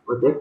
Ojek.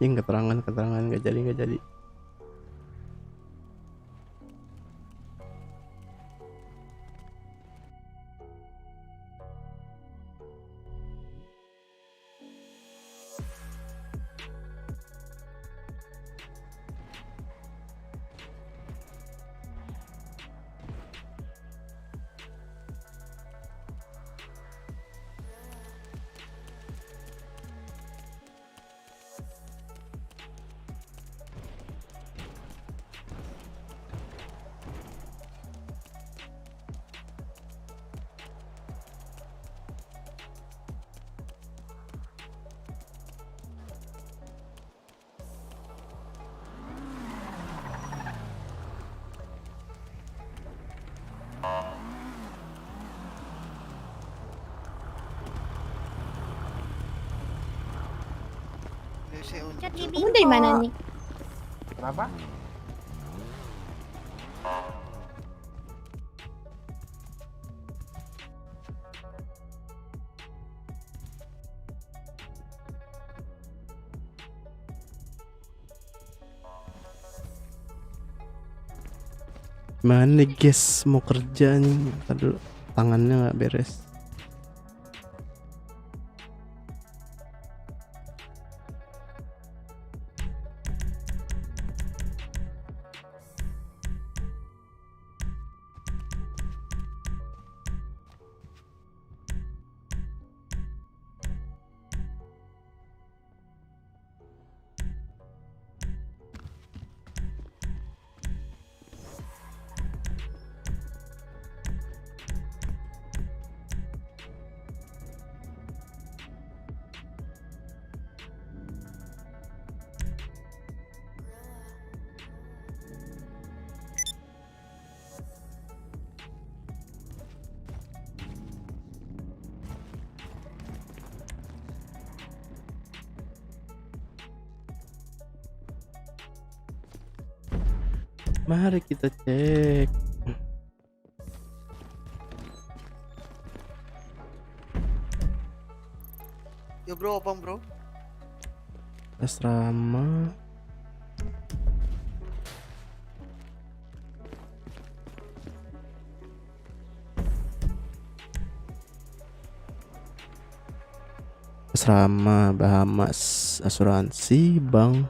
Yang keterangan nggak jadi nggak jadi. Kamu dari mana nih? Kenapa? Mana nih guys, mau kerja nih. Aduh, tangannya nggak beres. Mari kita cek. Yo bro, apa bro? asrama. Asrama, Bahamas, asuransi, bank.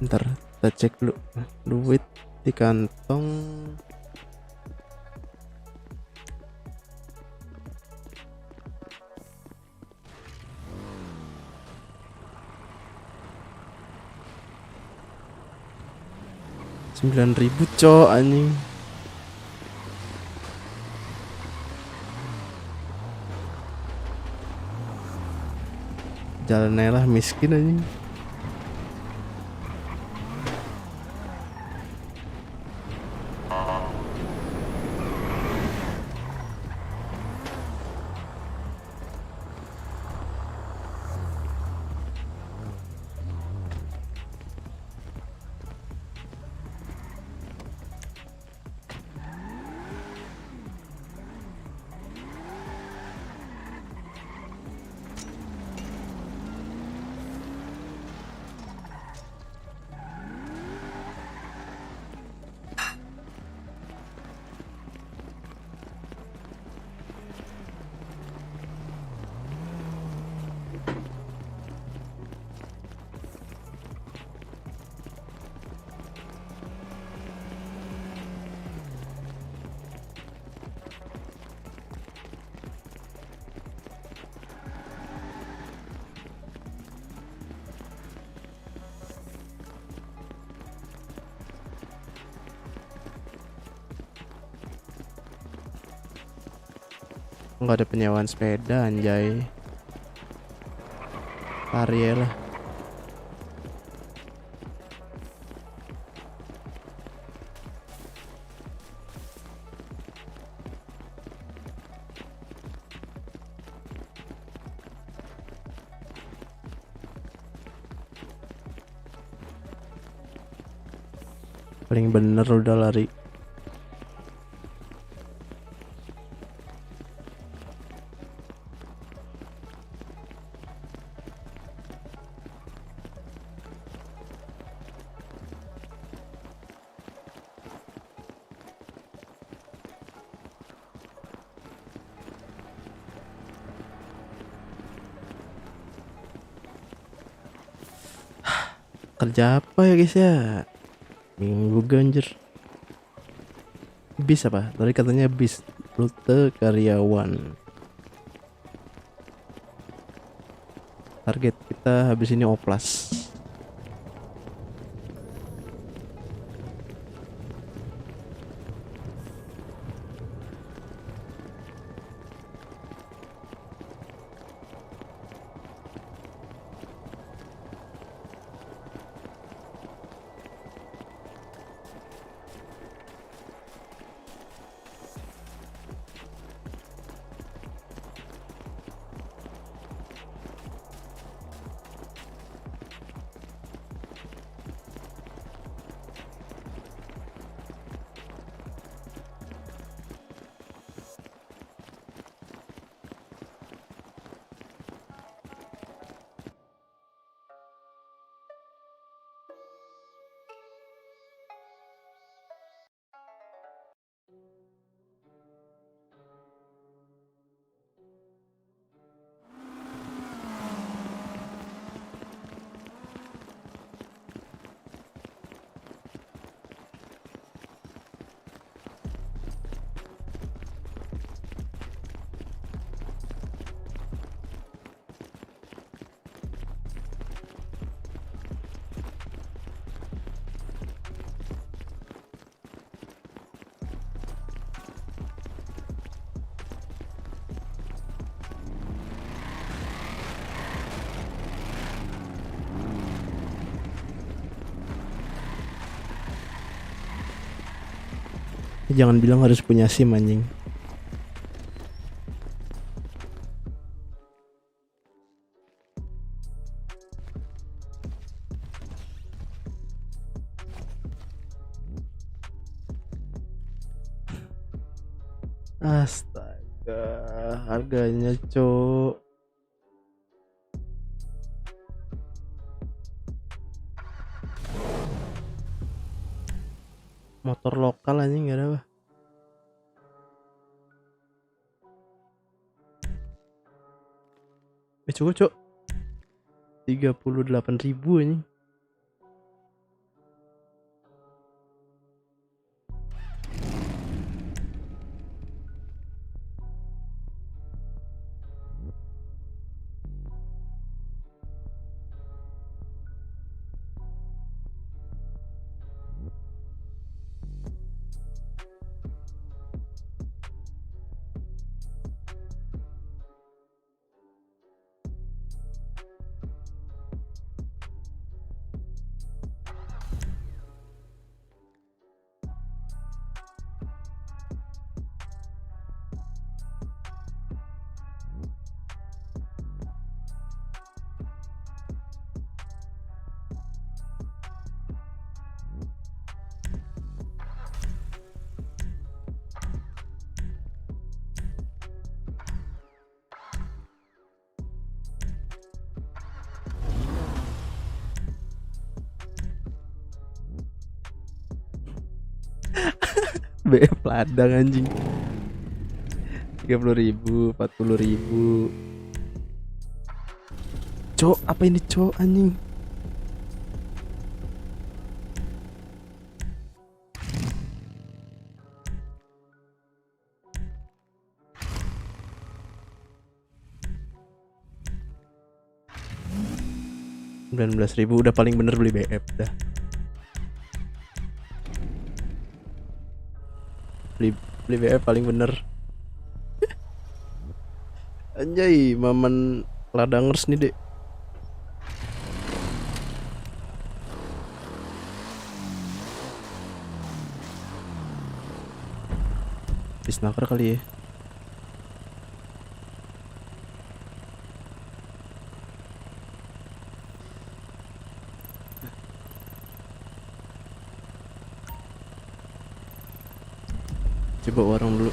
Ntar kita cek dulu duit di kantong. Rp9.000 cok anjing. Jalannya lah miskin anjing. Nggak ada penyewaan sepeda anjay. Lari ya lah. Paling bener udah lari. Kerja apa ya guys ya? Minggu ganjir. Bis apa? Tadi katanya bis rute karyawan. Target kita habis ini oplas. Jangan bilang harus punya SIM anjing. Astaga, harganya cok. Motor lokal aja nggak ada apa. Cukup cok, 38.000 ini. BF ladang anjing. 30.000, 40.000. Cok, apa ini cok anjing? Rp19.000 udah paling bener beli BF dah. Beli BF paling bener. Anjay, maman ladangers nih dek. Bisnaker kali ya. Coba warung dulu.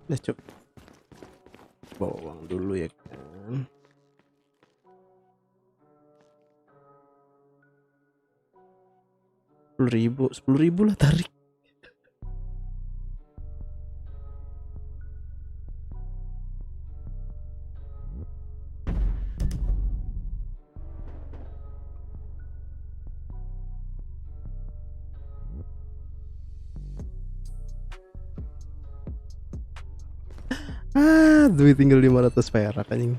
Udah cok, bawa uang dulu ya kan. 10.000 lah tarik. Duit tinggal 500 perak anjing.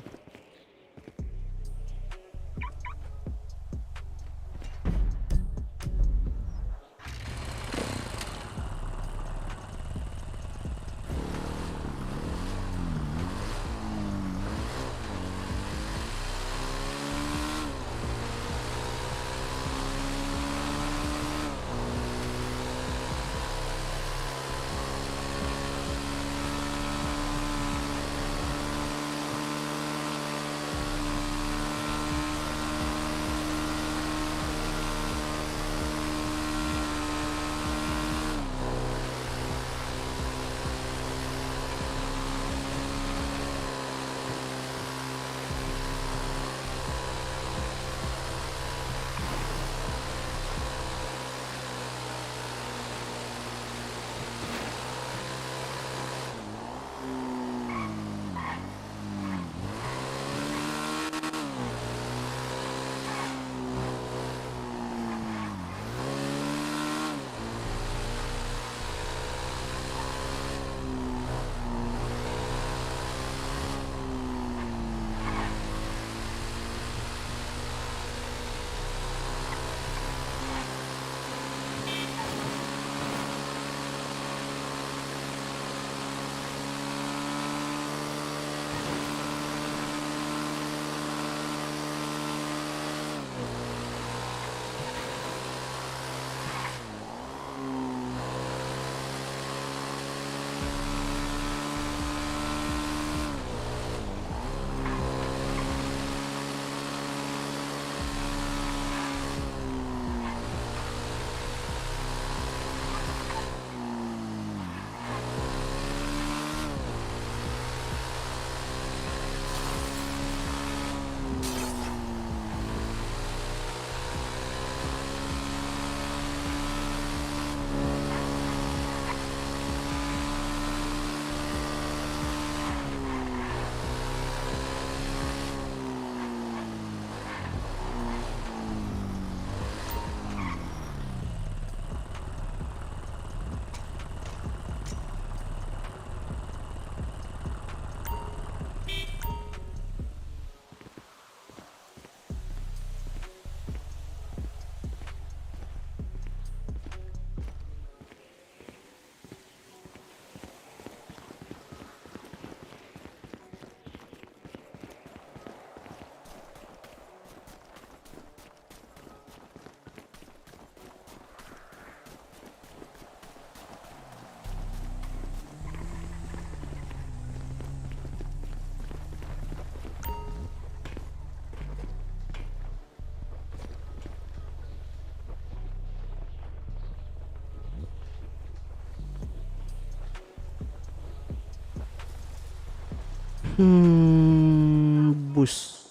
Bus.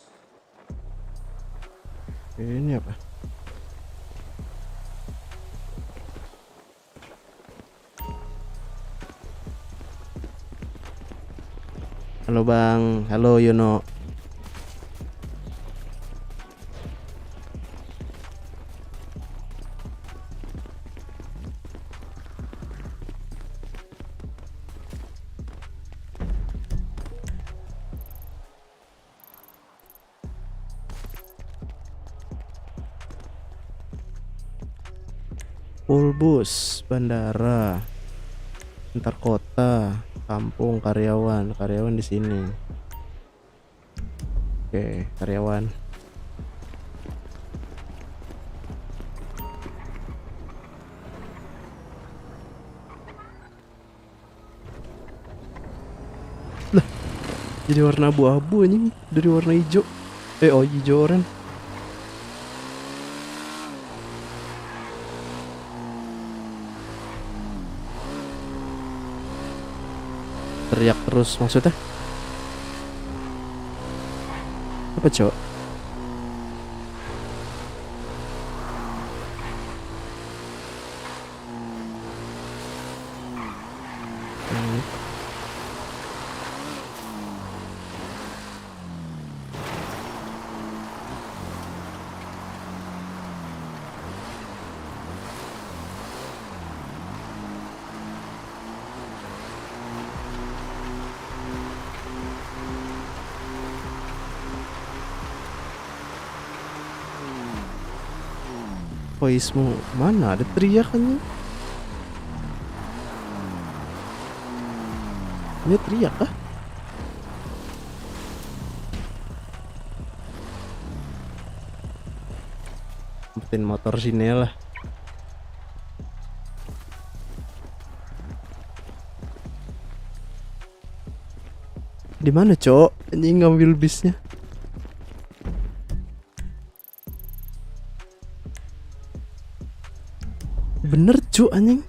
Ini apa? Halo Bang, halo Yono. Full bus, bandara, antar kota, kampung, karyawan di sini. Oke, karyawan. Lah, jadi warna abu-abu anjing dari warna hijau. Hijau oranye. Teriak terus maksudnya? Apa cok? Voice-mu mana ada teriakannya? Ini teriak kah? Umpetin motor sini lah. Di mana, Cok? Anjing ngambil bisnya. Bener, Cok, anjing.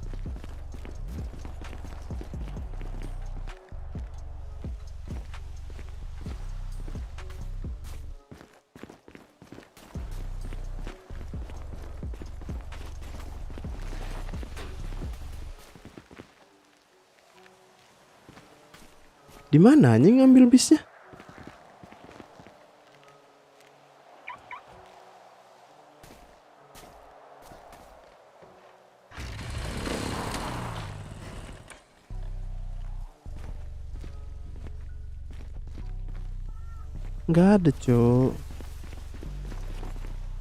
Di mana anjing ngambil bisnya? Nggak ada, Cok.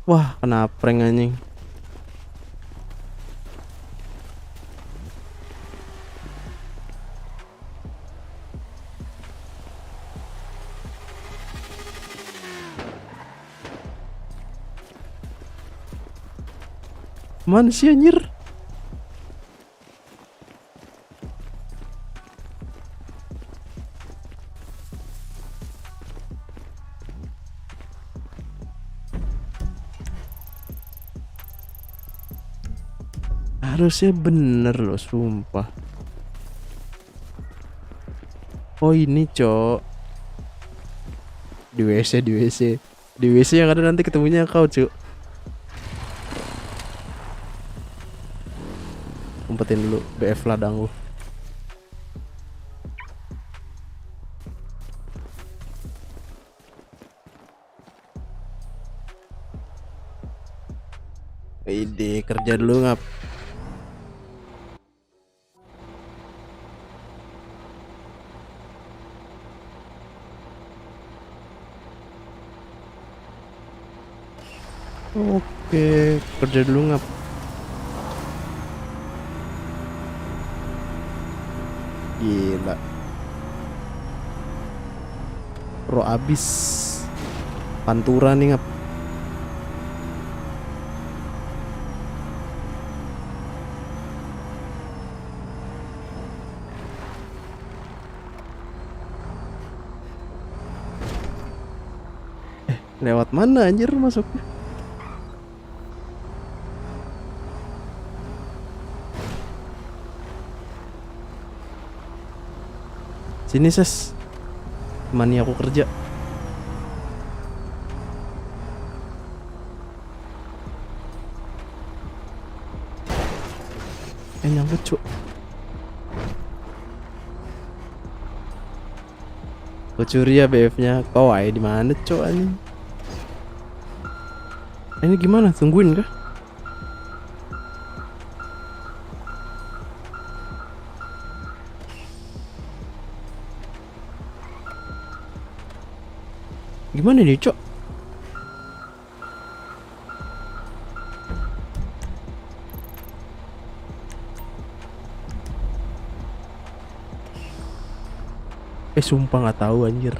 Wah, kena prank anjing. Mana sih anjir? Harusnya bener loh, sumpah. Oh ini, Cok. Di WC, di WC. Di WC yang ada nanti ketemunya kau, Cok. Umpetin dulu BF ladang lu. Ide kerja dulu ngap. Oke, kerja dulu ngap. Gila. Pro abis. Pantura nih ngap. Lewat mana anjir masuknya? Sini ses. temani aku kerja. Nyangkut cuk. Gue curi ya BF nya. Kau aja di mana cuk anjing? Ini gimana? Tungguin kah? Gimana nih cuk? Sumpah nggak tahu anjir.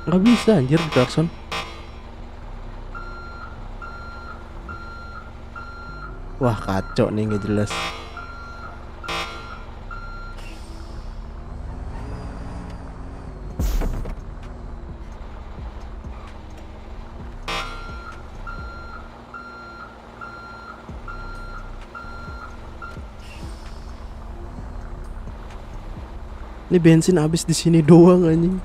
Nggak bisa anjir di klakson. Wah kacau nih, nggak jelas. Ini bensin habis di sini doang anjing.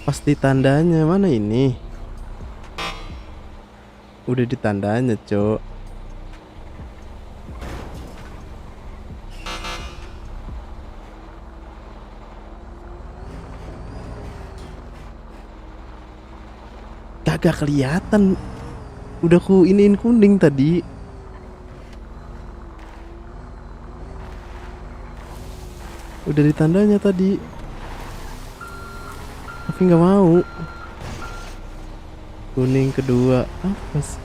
Pasti tandanya mana ini? Udah ditandanya, cok. Kagak kelihatan. Udah ku iniin kuning tadi. Udah ditandanya tadi. Tapi nggak mau. Kuning kedua apa sih?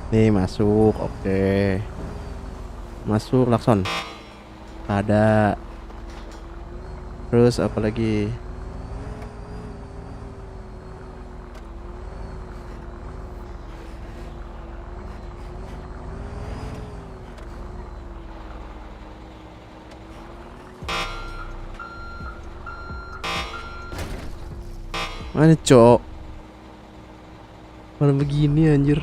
Nih masuk, oke. Masuk klakson. Ada. Terus apa lagi? Mana cok? Mana begini anjir?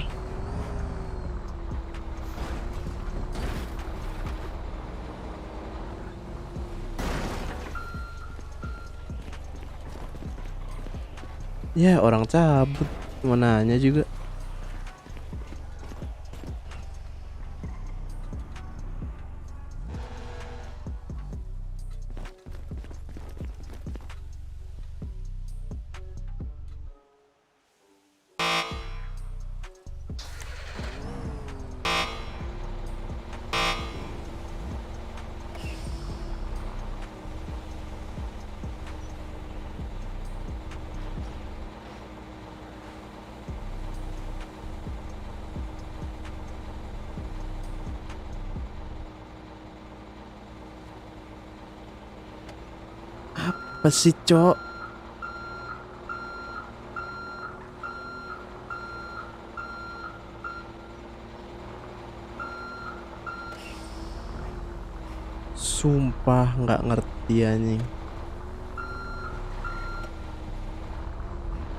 Ya orang cabut, mau nanya juga. Apa sih cok? Sumpah nggak ngerti anjing.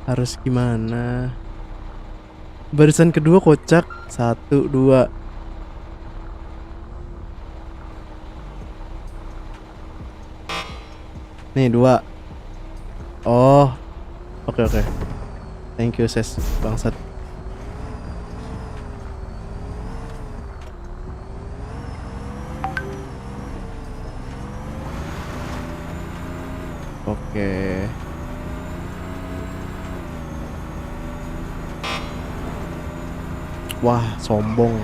Harus gimana? Barisan kedua kocak. 1, 2. Nih 2. Oh, oke. Thank you ses bangsat. Oke. Wah, sombong.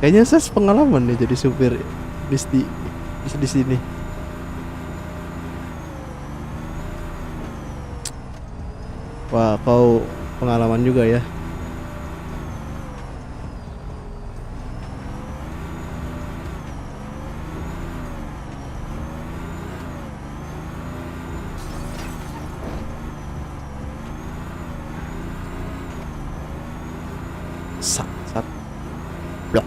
Kayaknya saya pengalaman nih jadi supir di sini. Wah, kau pengalaman juga ya. Sat, sat. Blok.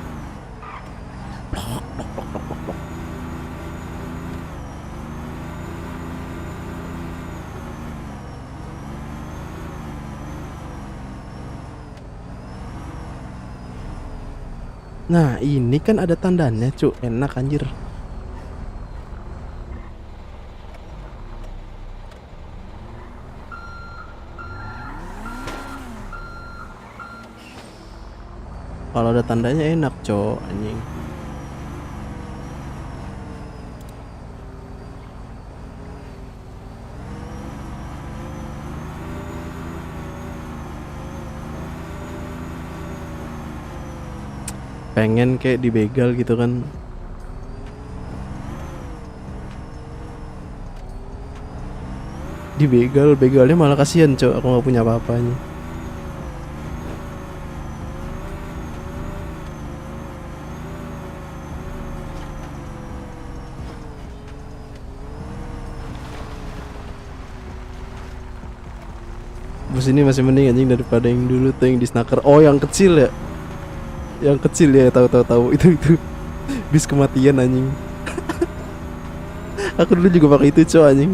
Blok, blok, blok, blok, blok, blok. Nah, ini kan ada tandanya, Cuk. Enak anjir. Kalau ada tandanya enak, Cuk, anjing. Pengen kayak dibegal gitu kan. Begalnya malah kasihan, Cok. Aku nggak punya apa-apanya. Bus ini masih mending anjing daripada yang dulu tuh yang di snaker. Oh, yang kecil ya. Yang kecil ya, tahu itu. Bis kematian anjing. Aku dulu juga pakai itu, Cok, anjing.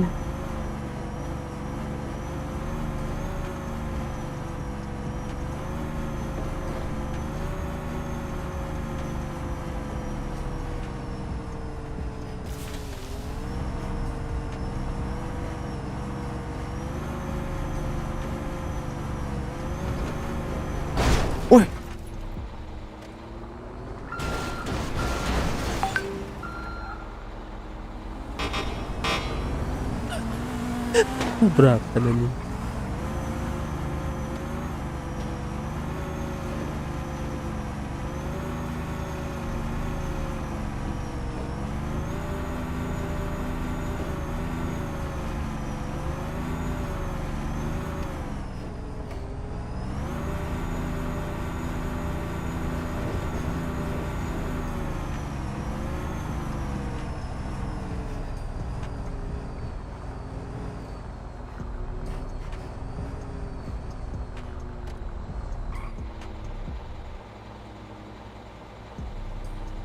Woi. Tabrakan anjing.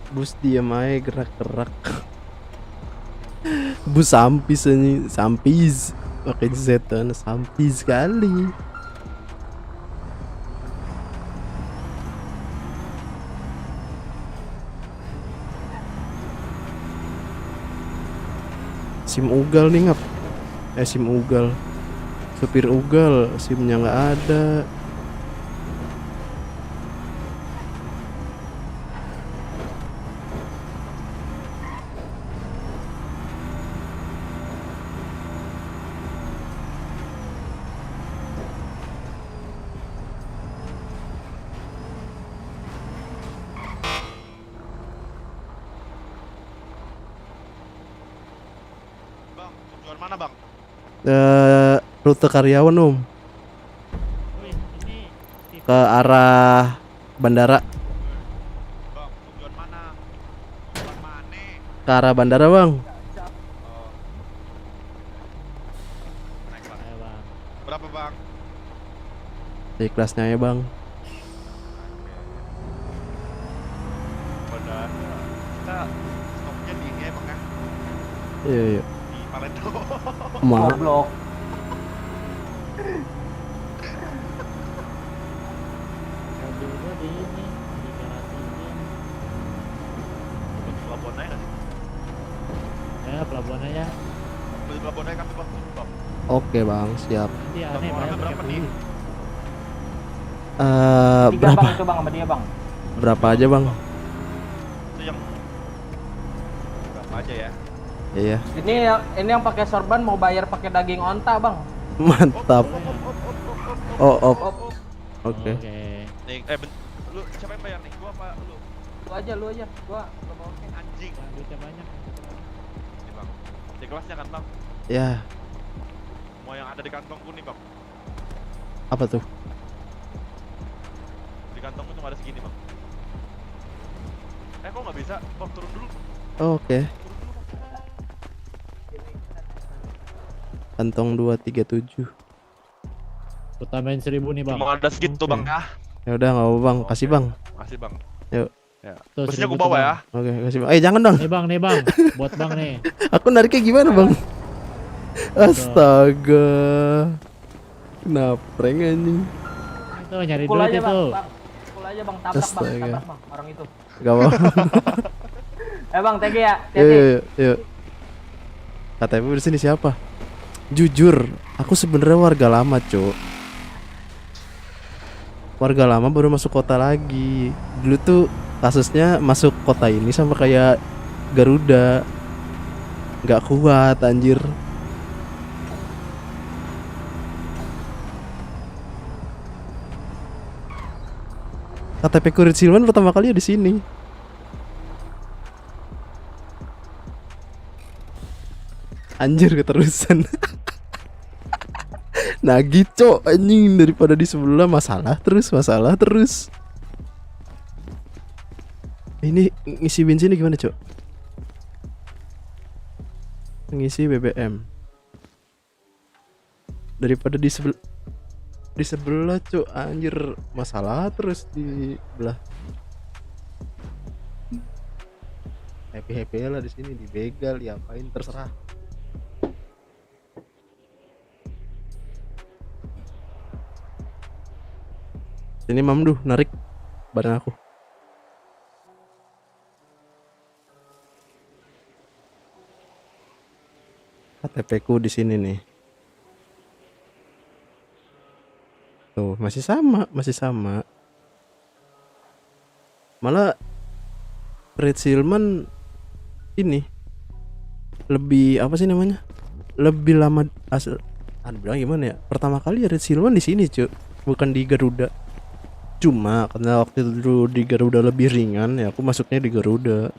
Bus diam aja gerak-gerak. Bus sampis anjing, sampis. Pakai Z kan, sampis sekali. SIM ugal nih ngap. SIM ugal. Supir ugal, SIM-nya nggak ada. Bang, tujuan mana bang? Rute karyawan om. Wih, ini Ke arah bandara. Bang, tujuan mana? Tujuan mana? Ke arah bandara bang. Oh. Naik bang. ayo bang. Berapa bang? Di kelasnya ya bang. Pada kita stopnya di ini ya bang ya? Iya iya. Di Palendo. Ma. Goblok. Mobil gua di ini, di garasi ini. Di Pelabuhan aja nggak sih? Ya, pelabuhan aja. Di Pelabuhan aja kami bang. Bang. Oke bang, siap. Nanti aneh Bang, banyak berapa nih? duit. Tiga Berapa? bang itu bang sama dia bang. Berapa aja bang? Itu yang berapa? aja ya. Iya, Ini yang pakai sorban mau bayar pakai daging onta, Bang. mantap. Oh, Op, oke. Nih, lu siapa yang bayar nih? Gua apa lu? lu aja. Gua mau oke. Anjing. Duitnya banyak. Nih bang, di kelasnya kan bang. Ya, Semua yang ada di kantongku nih bang. apa tuh? Di kantongku cuma ada segini bang. Kok nggak bisa? Bang turun dulu. Oh, oke. Turun dulu bang. Kantong 237. Gua tambahin 1000 nih, Bang. Cuma ada segitu Oke. bang ya. Ya udah nggak apa Bang, kasih Bang. Makasih bang. Yuk. Ya. Tuh, Busnya 1000 gua bawa tuh, ya. Oke, kasih Bang. Jangan dong. Nih, Bang. Buat Bang nih. Aku nariknya gimana Bang? Astaga. Kenapa anjing? Tuh, nyari Pukul duit aja, Bang. itu. Pukul aja, Bang. Tabrak, Bang. Astaga. Tabrak, Bang. Orang itu. Gak apa-apa. Bang, TG ya. Yuk, Hati-hati. yuk. KTP di sini siapa? Jujur, aku sebenarnya warga lama, Cuk. Warga lama baru masuk kota lagi. Dulu tuh kasusnya masuk kota ini sama kayak Garuda. Nggak kuat anjir. KTP Kurit Silman pertama kali di sini. Anjir keterusan. Nagih cok anjing daripada di sebelah masalah terus. Ini ngisi bensin gimana cok? Ngisi BBM. Daripada di sebelah cok anjir masalah terus di belah. Happy lah di sini dibegal diapain terserah. Ini Mamdu narik bareng aku. KTP ku di sini nih. Tuh, masih sama. Malah Red Silman ini lebih apa sih namanya? Lebih lama asal. Bilang gimana ya? Pertama kali Red Silman di sini, cuy. Bukan di Garuda. Cuma karena waktu itu di Garuda lebih ringan ya aku masuknya di Garuda.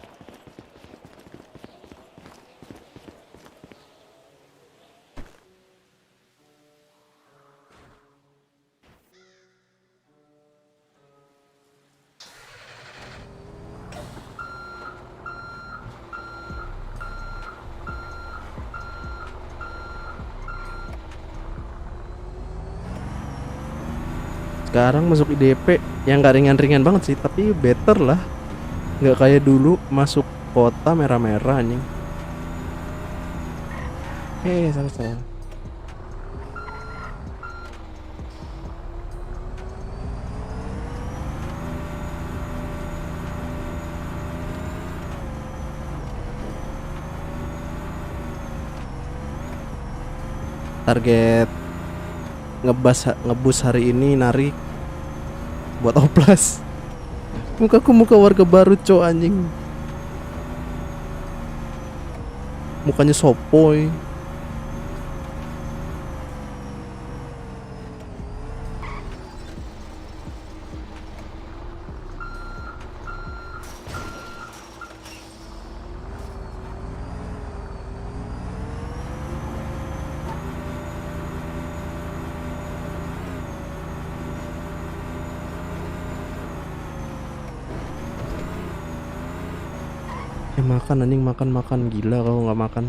Sekarang masuk IDP yang gak ringan-ringan banget sih, tapi better lah. Nggak kayak dulu masuk kota merah-merah anjing. Salah. Target ngebus hari ini narik buat oplas. Muka warga baru cowok anjing. Mukanya sopoy. Makan anjing makan gila kalau nggak makan.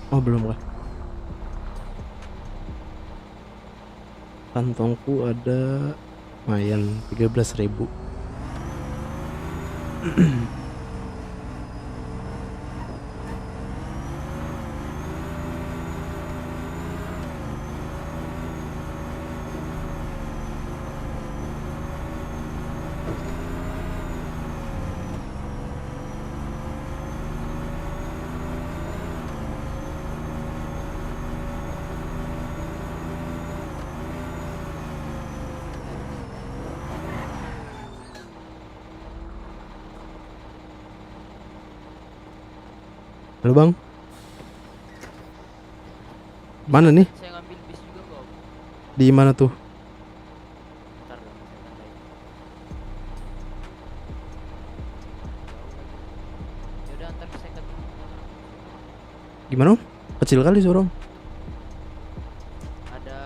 Oh belum kah? Kantongku ada lumayan 13.000. Halo bang, mana nih? Saya ngambil bis juga kok. Di mana tuh? Ntar dong, saya tandain. Ya udah ntar saya ketemu. Gimana om? Kecil kali suara om. Ada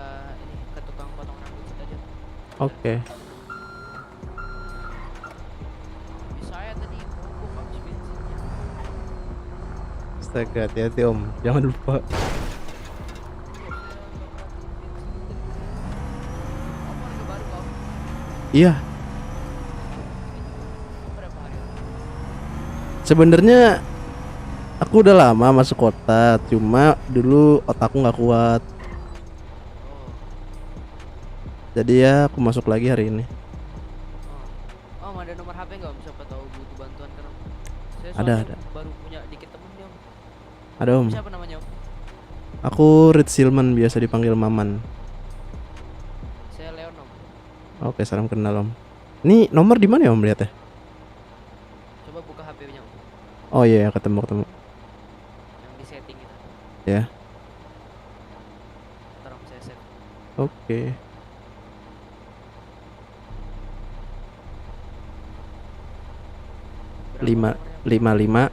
ini ke tukang potong rambut situ aja. Oke. Bis saya tadi mogok habis bensinnya. Astaga, hati-hati om, jangan lupa. Kok saya nggak perhatiin bensin tadi? Oh, harga baru kok. Iya, Berapa hari? sebenarnya aku udah lama masuk kota, cuma dulu otakku nggak kuat. Oh, Jadi ya aku masuk lagi hari ini. oh. Om ada nomor HP nggak om? Siapa tahu butuh bantuan kan om? Saya Ada, soalnya baru punya dikit temen nih om. Ada om. Siapa namanya om? Aku Red Silman, biasa dipanggil Maman. Saya Leon om. Oke, salam kenal om. Ini nomor di mana ya om lihat ya? Coba buka HP-nya om. Oh iya, ketemu. Yang di setting itu. Ya. Ntar om saya save. Oke. Berapa Lima nomornya? 55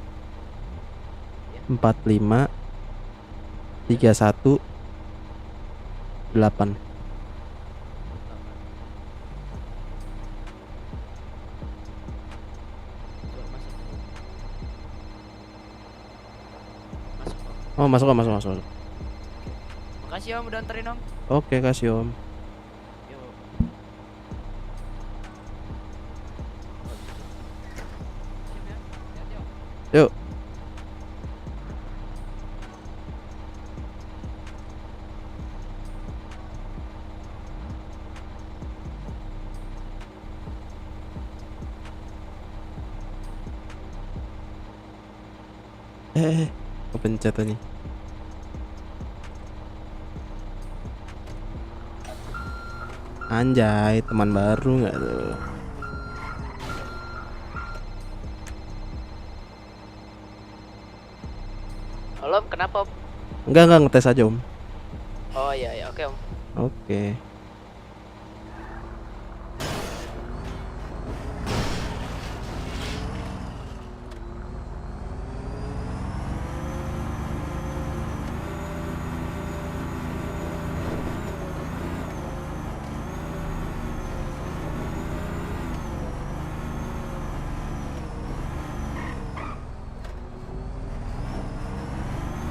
45 31 8. Coba masuk. Masuk om. Oh masuk. Makasih om udah anterin om. Oke, kasih om. Yuk. Siap ya. Hati-hati om. Yuk. Kepencet nih. Anjay, teman baru nggak tuh? Halo om, kenapa om? Enggak ngetes aja om. Oh iya ya oke om. Oke.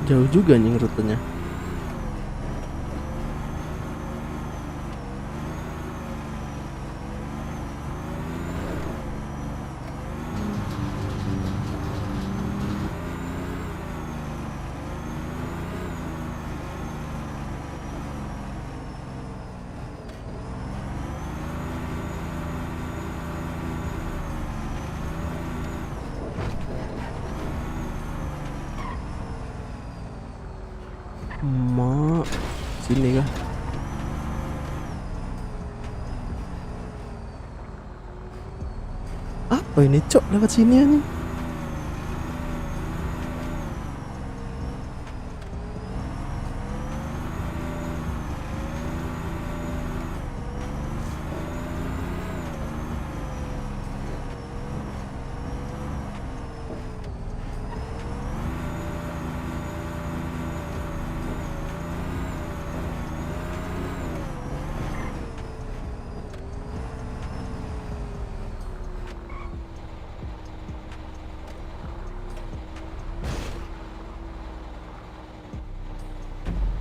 Jauh juga nih rutenya. Mak, sini kah? Apa ini cok lewat sini nih?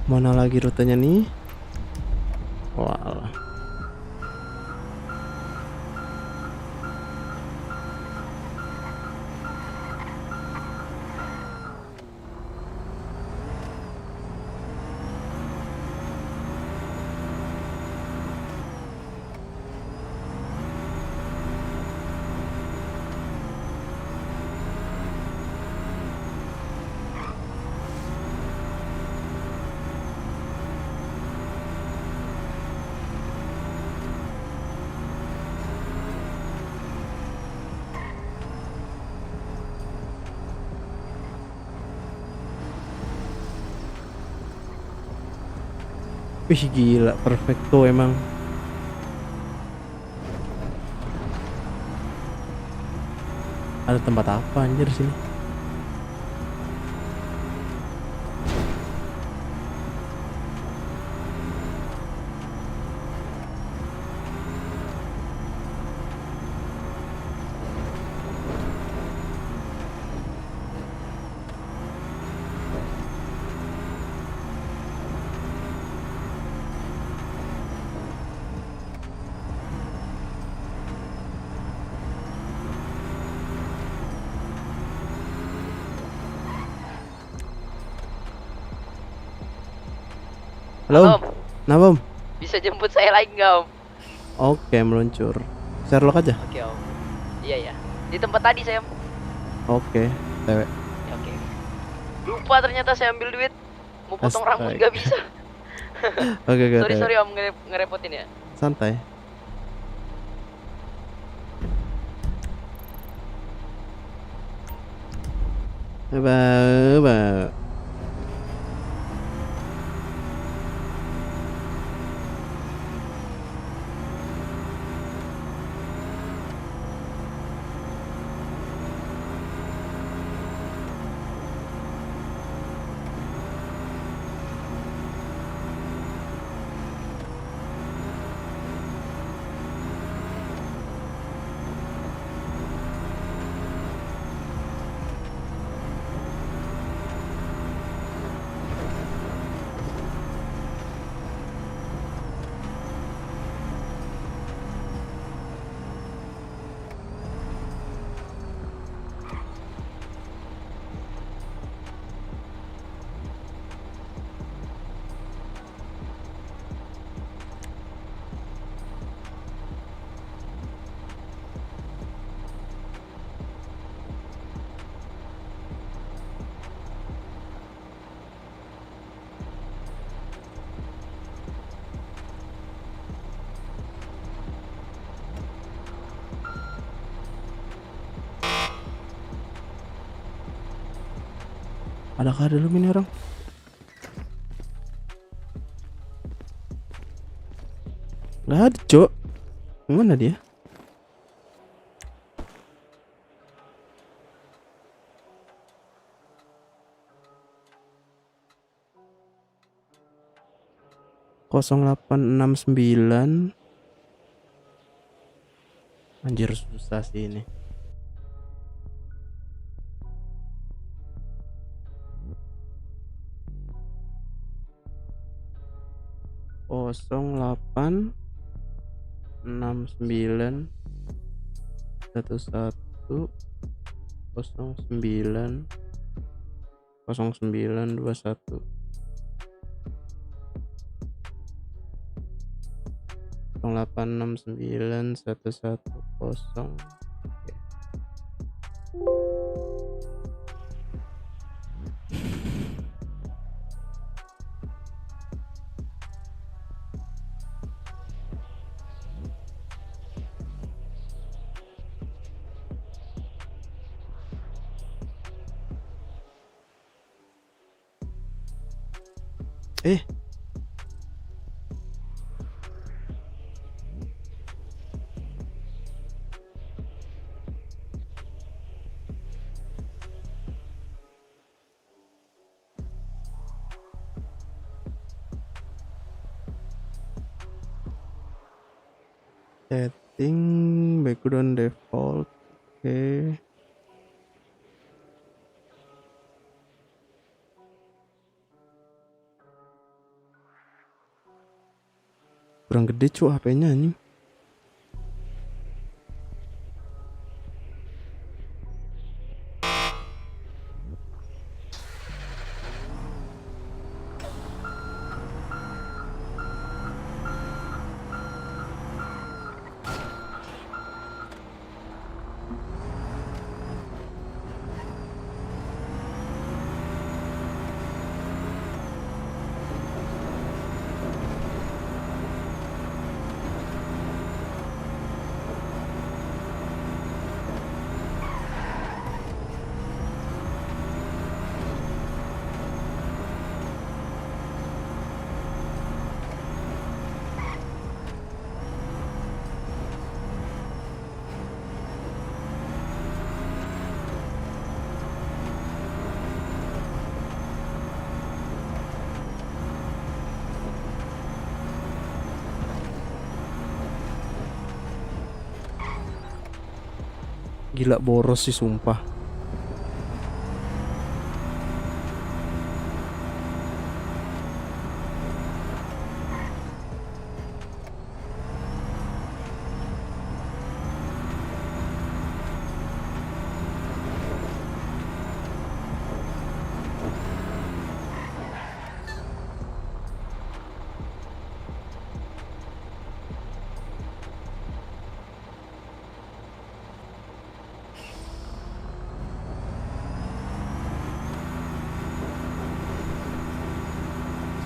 Mana lagi rutenya nih? Walah. Wih gila, perfecto emang. Ada tempat apa anjir sini? Halo, Om, kenapa Om? bisa jemput saya lagi nggak Om? Oke, meluncur. Sherlock aja. Oke Om. Iya ya. Di tempat tadi saya Om. Oke, cewek. Ya, oke. Lupa ternyata saya ambil duit. Mau potong rambut Astaga. nggak bisa. Oke, Sorry cewek. sorry Om ngerepotin ya. Santai. Ba. Adakah ada ini orang? Gak ada, Cok. Mana dia? Kosong 869. Anjir susah sih ini. Kosong 869 11 09 0921 0869 1110. Oke. Eh, setting background default. Oke. Kurang gede cu HP-nya anjing. Gila boros sih sumpah.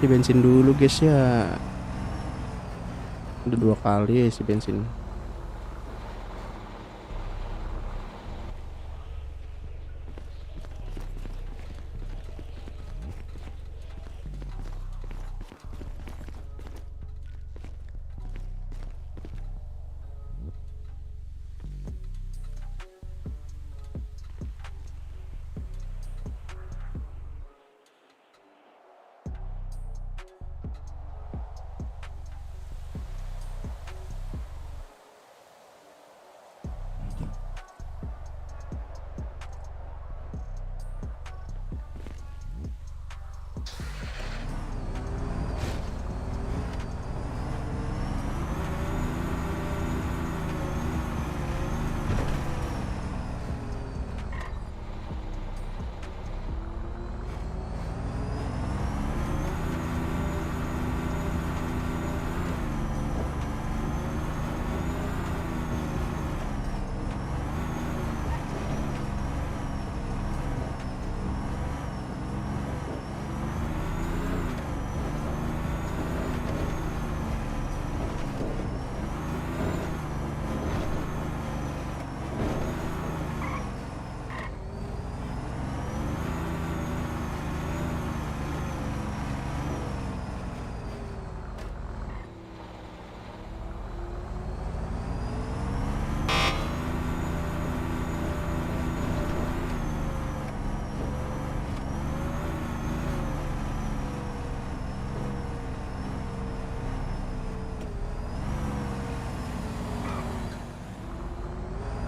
Isi bensin dulu guys ya. Udah 2 kali ya isi bensin.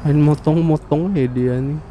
Main motong-motong ya dia nih.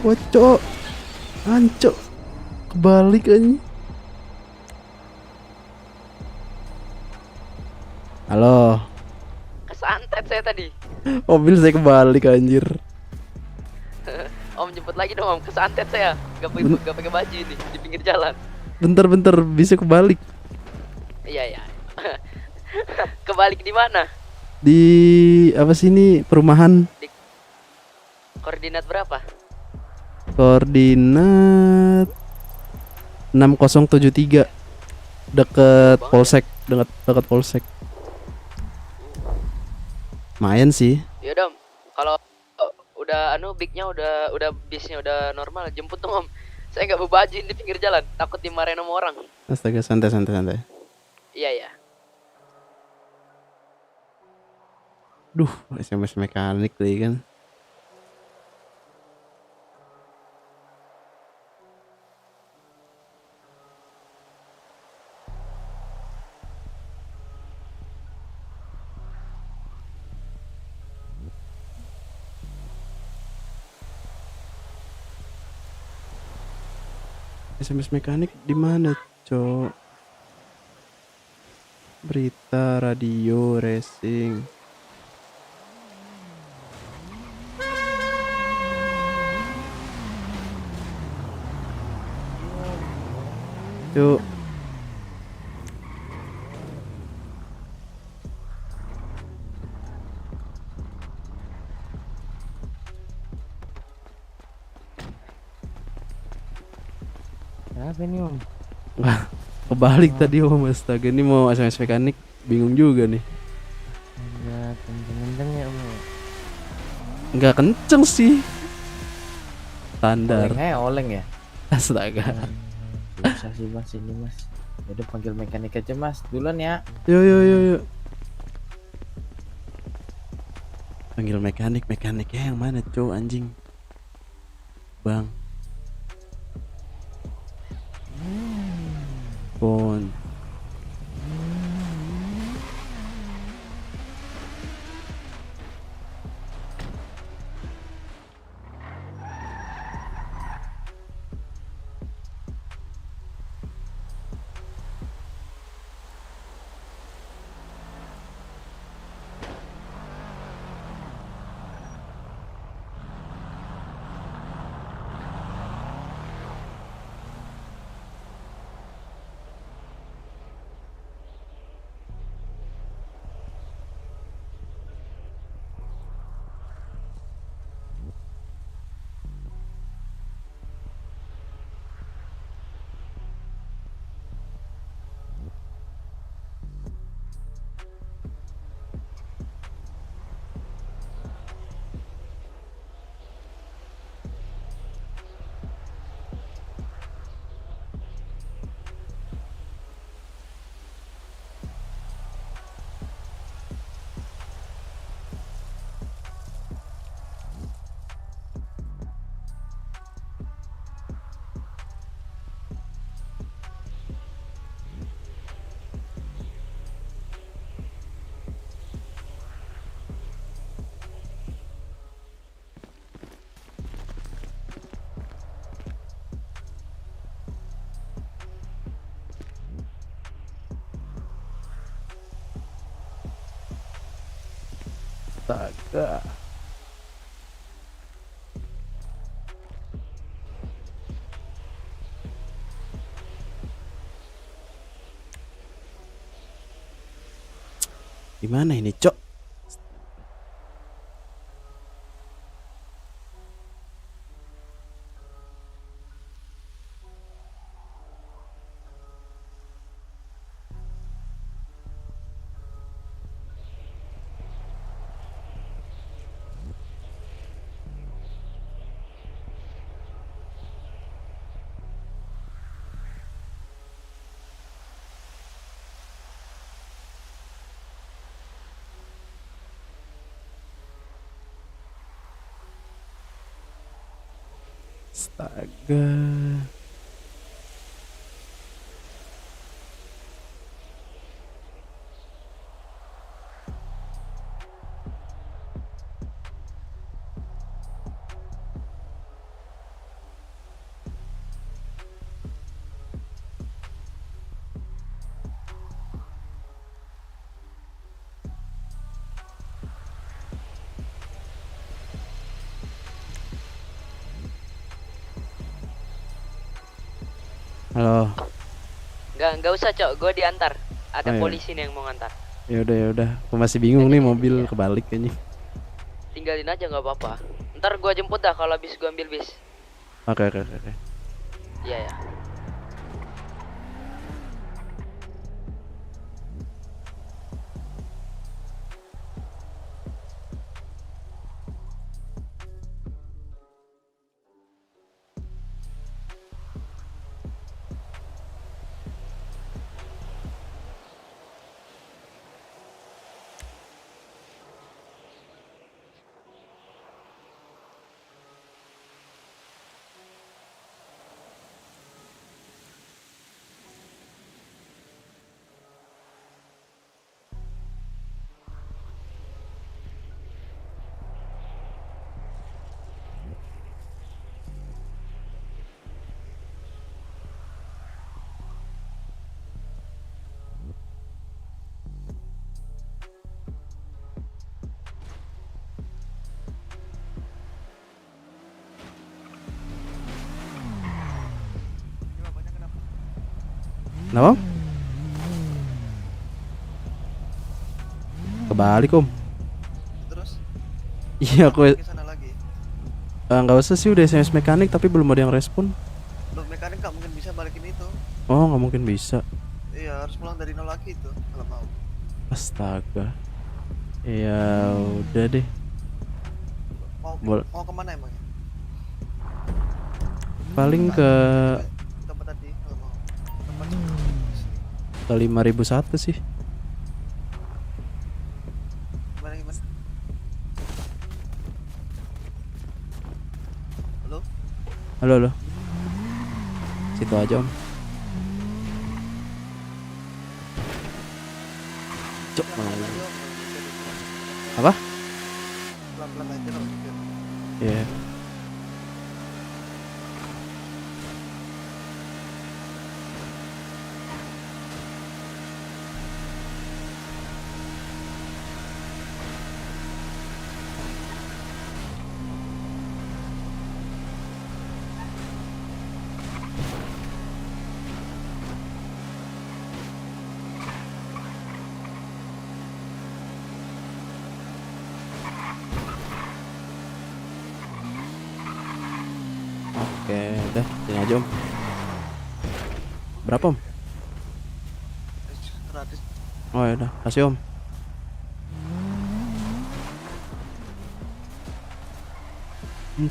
Wacok. Ancok. Kebalik aja. Halo. Kesantet saya tadi. Mobil saya kebalik anjir. Om jemput lagi dong om, kesantet saya. Gak pakai baju ini di pinggir jalan. Bentar bisa kebalik. Iya. Kebalik di mana? Di apa sih ini perumahan? Koordinat berapa? Koordinat 6073 deket Polsek, deket Polsek. Lumayan sih. Ya dong, kalau udah bignya udah bisnya udah normal, jemput dong om. Saya nggak bawa baju di pinggir jalan, takut dimarahin sama orang. Astaga, santai. Iya. Duh, SMS mekanik lagi kan. SMS mekanik di mana, Cok? Berita, radio, racing. Cok. Apa ini om? Wah, kebalik tadi Om. Astaga, ini mau SMS mekanik, bingung juga nih. Enggak kenceng-kenceng ya om. Nggak kenceng sih. Standar. Oleng ya. Astaga. Bisa sih mas ini mas. Udah panggil mekanik aja mas. Duluan ya. Yuk. Panggil mekaniknya yang mana, Cok, anjing? Bang. Pon. Astaga. Gimana ini, Cok? Astaga. Halo. Nggak usah cok, gue diantar. Ada Oh, iya. polisi nih yang mau ngantar. Ya udah ya udah. Aku masih bingung nih mobil Iya. kebalik kayaknya. Tinggalin aja nggak apa-apa. Ntar gue jemput dah kalau habis gue ambil bis. Oke oke oke. Iya ya. Kenapa? Om? Kebalik om. Terus Iya aku ke sana lagi. nggak usah sih, udah SMS mekanik tapi belum ada yang respon. Loh, mekanik nggak mungkin bisa balikin itu. Oh nggak mungkin bisa. Iya, harus pulang dari nol lagi itu kalau mau. Astaga. Ya udah deh. Mau kemana emangnya? Paling ke Tempat tadi kalau mau. Tempat ke 5001 sih. gimana gimana? Halo? Halo halo. Situ aja om. Cok Pelan-pelan malah. aja, Om. Apa? Pelan-pelan aja kalau gitu. Iya. Oke, udah sini aja om. Berapa om? Gratis. Oh ya udah, kasih om.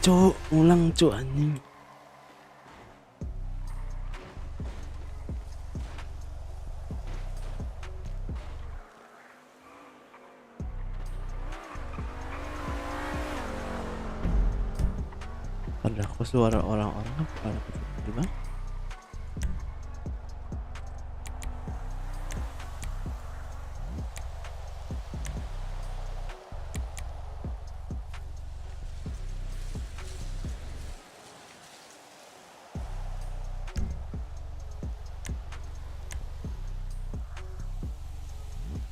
Cuk, ulang cuk anjing. Ada aku suara orang-orang apa pada gimana?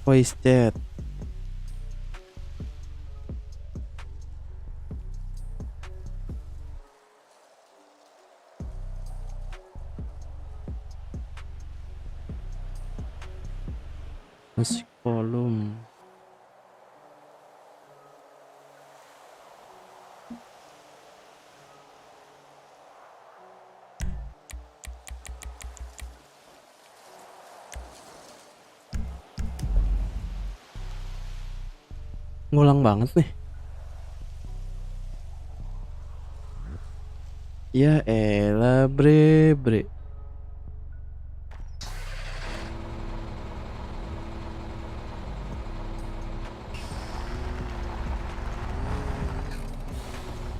Voice chat. Musik volume. Ngulang banget nih. Ya elah bre bre.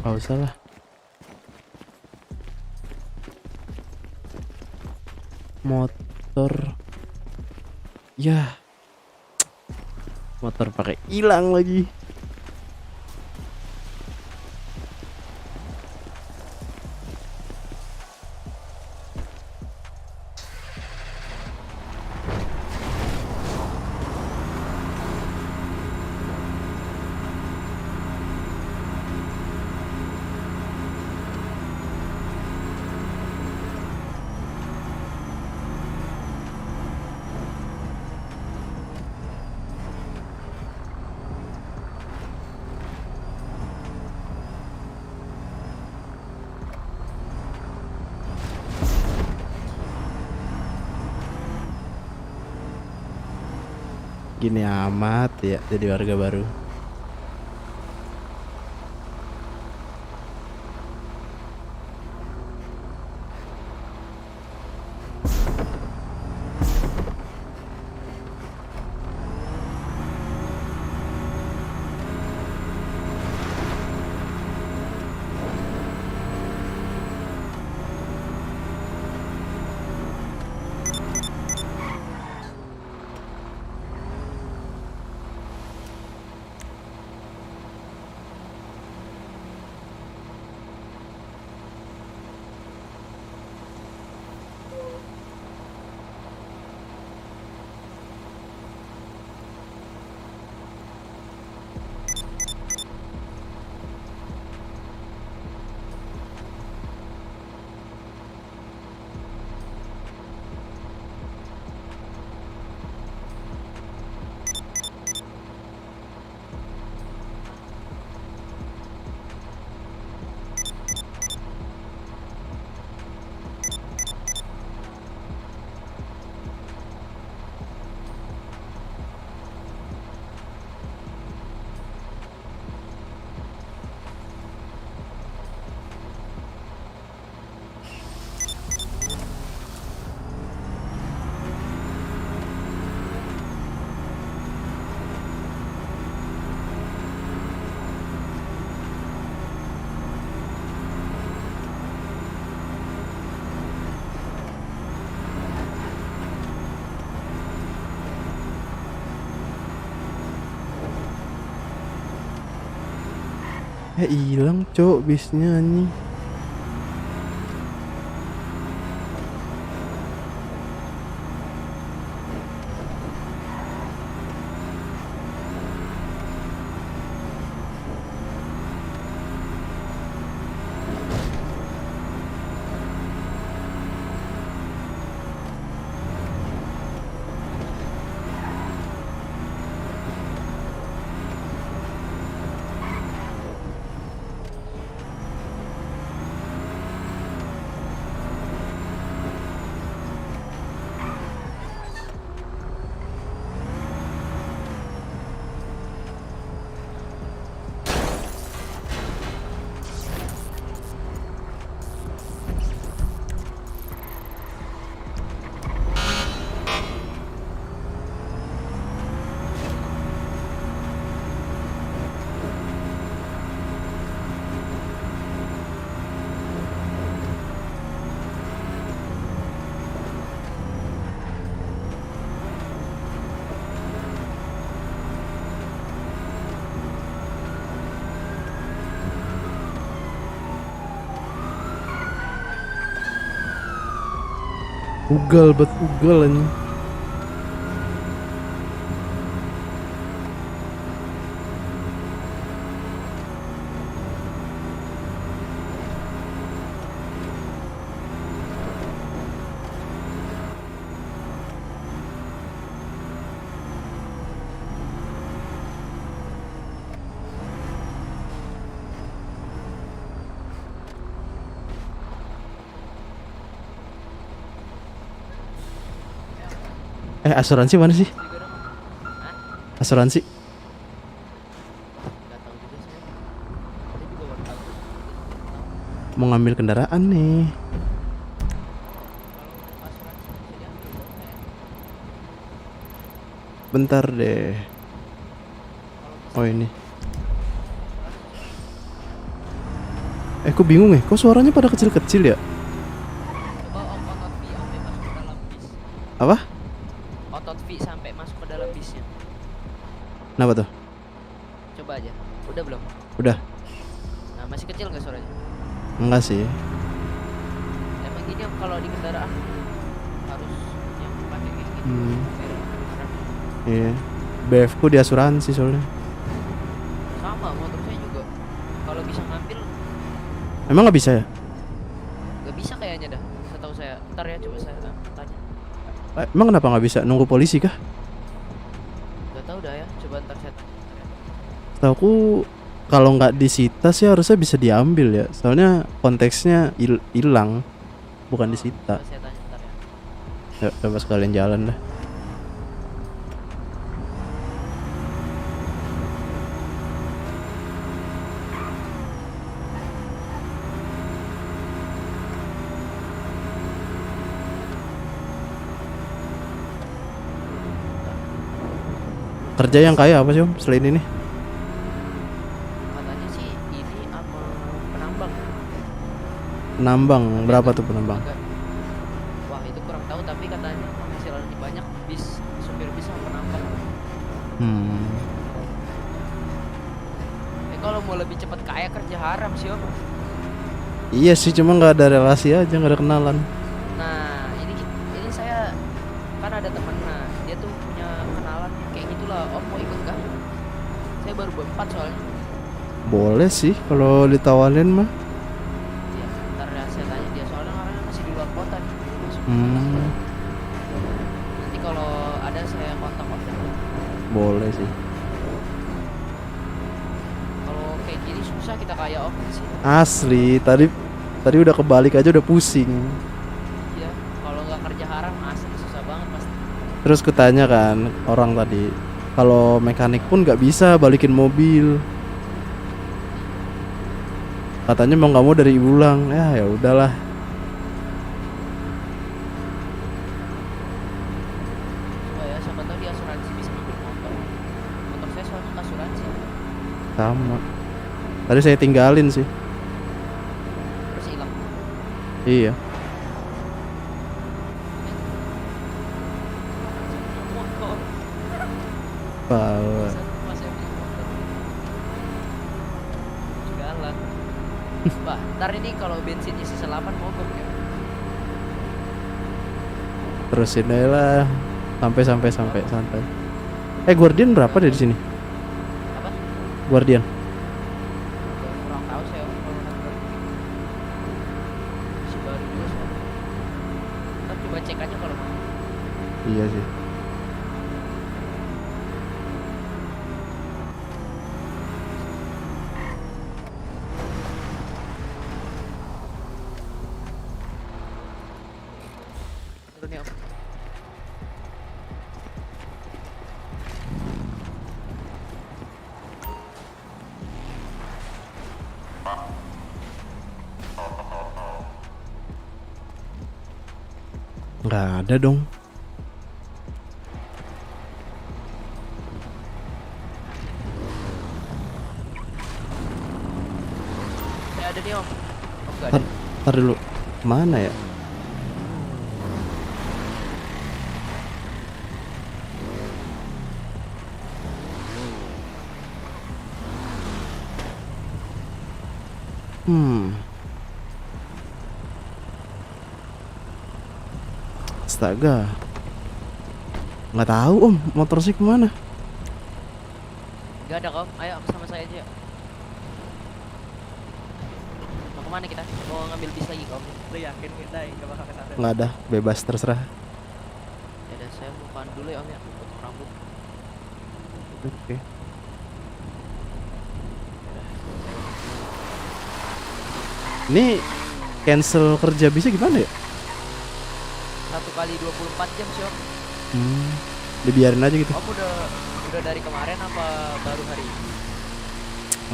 Gak usah lah. Motor. Ya. Motor pakai hilang lagi. Gini amat ya jadi warga baru. Hilang cok bisnya anjing. Ugal bet ugal anjing. Asuransi mana sih? Asuransi? Mau ngambil kendaraan nih. Bentar deh. Oh ini. Kok bingung ya? Kok suaranya pada kecil-kecil ya? Apa? Otot V sampai masuk ke dalam bisnya. Kenapa tuh? Coba aja. Udah belum? Udah. Nah, masih kecil nggak suaranya? Enggak sih. Emang gini kalau di kendaraan harus yang pakai kayak gitu. Iya. BF ku di asuransi soalnya. Sama motor saya juga. Kalau bisa ngambil Emang nggak bisa ya? nggak bisa kayaknya dah. Setahu saya. Ntar ya coba saya tanya. Emang kenapa nggak bisa? Nunggu polisi kah? Nggak tahu dah ya. Coba ntar saya tanya. Ntar ya. Setahuku kalau nggak disita sih harusnya bisa diambil ya. Soalnya konteksnya hilang, bukan disita. Coba saya tanya ntar ya. Ya, coba sekalian jalan dah. Kerja yang kaya apa sih Om selain ini? Katanya sih ini sama penambang. Penambang, berapa tuh penambang? Wah itu kurang tahu tapi katanya penghasilannya banyak supir bis sama penambang. Hmm. Kalau mau lebih cepat kaya kerja haram sih Om. Iya sih, cuma nggak ada relasi aja, nggak ada kenalan. Nah ini saya kan ada temen, nah dia tuh punya kenalan kayak gitulah. Om mau ikut gak? Saya baru berempat soalnya. Boleh sih kalau ditawarin mah. Ya ntar ya, saya tanya dia soalnya orangnya masih di luar kota nih. Masuk ke Hmm. kota. Nanti kalau ada saya kontak Om. Boleh sih. Kalau kayak gini susah kita kaya Om di sini. Asli, tadi udah kebalik aja udah pusing. Iya, kalau nggak kerja haram asli susah banget pasti. Terus kutanya kan orang tadi, kalau mekanik pun nggak bisa balikin mobil. Katanya mau nggak mau dari ulang. Ya udahlah. Coba ya, siapa tahu di asuransi bisa ngambil motor. Motor saya soalnya nggak asuransi. Sama. Tadi saya tinggalin sih. Terus hilang. Iya. Motor. Bawa. Masih beli motor. Jalan. Bah, ntar ini kalau bensinnya sisa 8 mogok ya. Terusin aja lah. Sampai santai. Guardian berapa deh di sini? Apa? Guardian. Kurang tahu saya kalau nonton. Masih baru juga soalnya. Ntar coba cek aja kalau mau. Iya sih. Turun ya Om. Nggak ada dong. Ya ada nih Om. Oh, nggak ada. Ntar dulu. Mana ya? Astaga. Nggak tahu Om, motor sih kemana? Gak ada Om. Ayo Om sama saya aja. Mau kemana kita? Mau ngambil bis lagi Om? Lu yakin kita nggak bakal kesana? Nggak ada, bebas terserah. Ya udah saya bukan dulu ya Om ya. Potong rambut. Oke. Ini cancel kerja bisa gimana ya? 1 kali 24 jam sih Om. Dibiarin aja gitu. Om udah dari kemarin apa baru hari ini?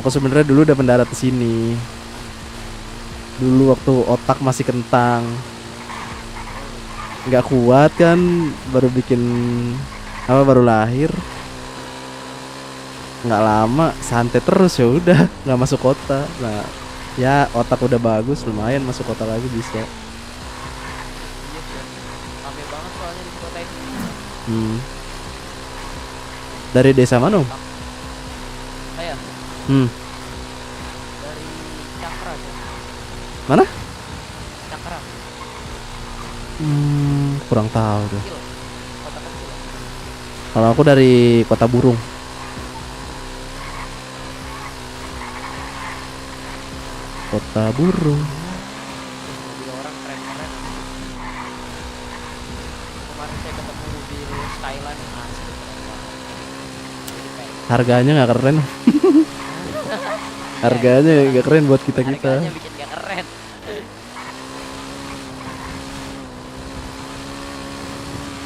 Aku sebenarnya dulu udah mendarat di sini. Dulu waktu otak masih kentang. Nggak kuat kan, baru bikin baru lahir. Nggak lama santai terus, ya udah nggak masuk kota. Nah, ya otak udah bagus, lumayan masuk kota lagi bisa. Iya sih. Rame banget soalnya di kota ini. Dari desa mana Om? Saya Hmm. dari Cakra ya. Mana? Cakra. Kurang tahu tuh. Kecil. Kota kecil. Kalau aku dari Kota Burung. Kota Burung. Mobil orang keren-keren. Kemarin saya ketemu mobil Skyline asli keren banget. Jadi kayak Harganya nggak keren. Harganya nggak keren buat kita. harganya bikin gak keren.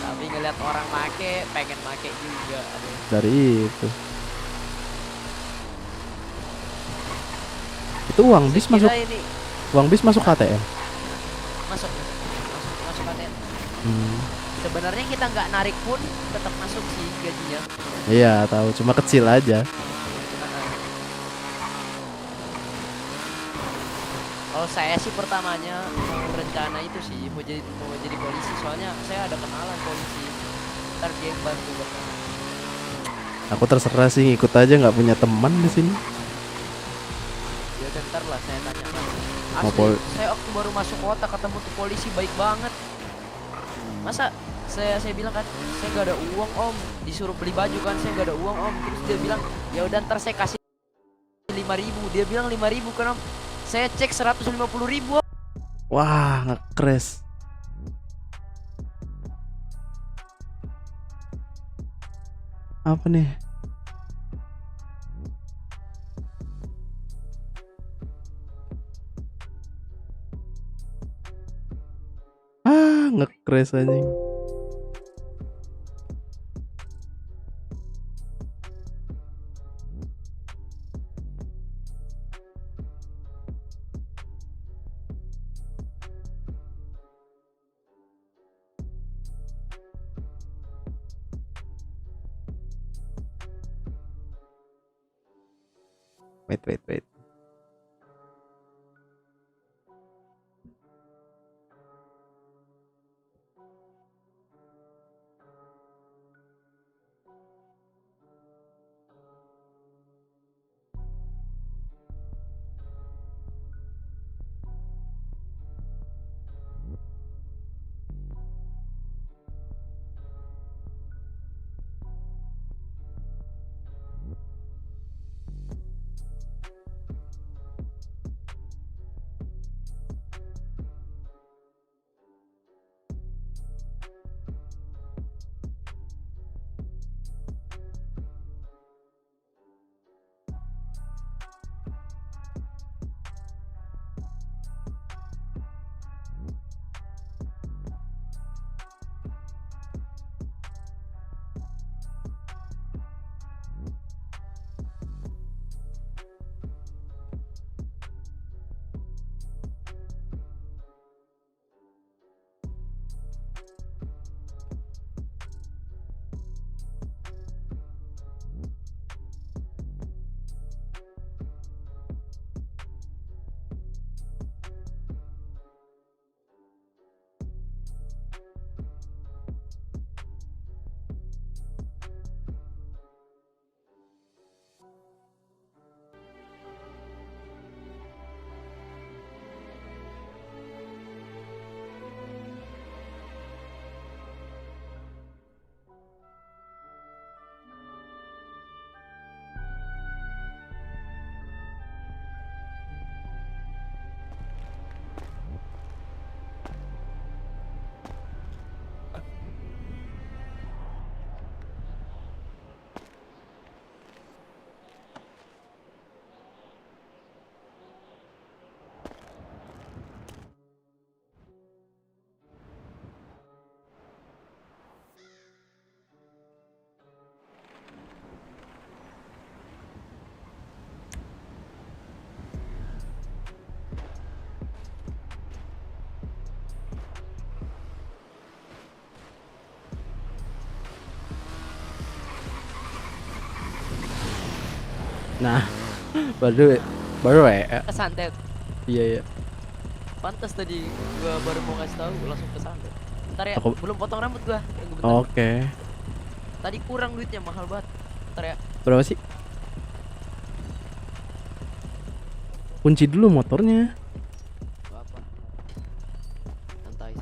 Tapi ngeliat orang make, pengen make juga. Aduh. Dari itu. Itu uang bis Saya kira masuk. ini Uang bis masuk KTM. masuk ATM. Sebenarnya kita nggak narik pun tetap masuk sih gajinya. Iya tahu, cuma kecil aja. Kalau saya sih pertamanya mau rencana itu sih mau jadi polisi, soalnya saya ada kenalan polisi. Ntar dia yang bantu Bapak. Aku terserah sih, ngikut aja, nggak punya teman di sini. Ya udah, ntar lah saya tanya kan. Mau Asli, saya waktu baru masuk kota ketemu tuh polisi baik banget. Masa saya bilang kan, saya nggak ada uang om, disuruh beli baju kan, saya nggak ada uang om. Terus dia bilang, ya udah ntar saya kasih 5.000. Dia bilang 5.000 kan om. Saya cek 150.000 om. Wah, ngekres. Apa nih? Ngekres anjing. Wait. Nah, baru ya. Kesantet. Iya. Pantas tadi gua baru mau kasih tahu langsung kesantet. Ntar ya, Aku- belum potong rambut gua. Tunggu bentar. Oke. Tadi kurang duitnya, mahal banget. Ntar ya. Berapa sih? Kunci dulu motornya. Gak apa. Santai.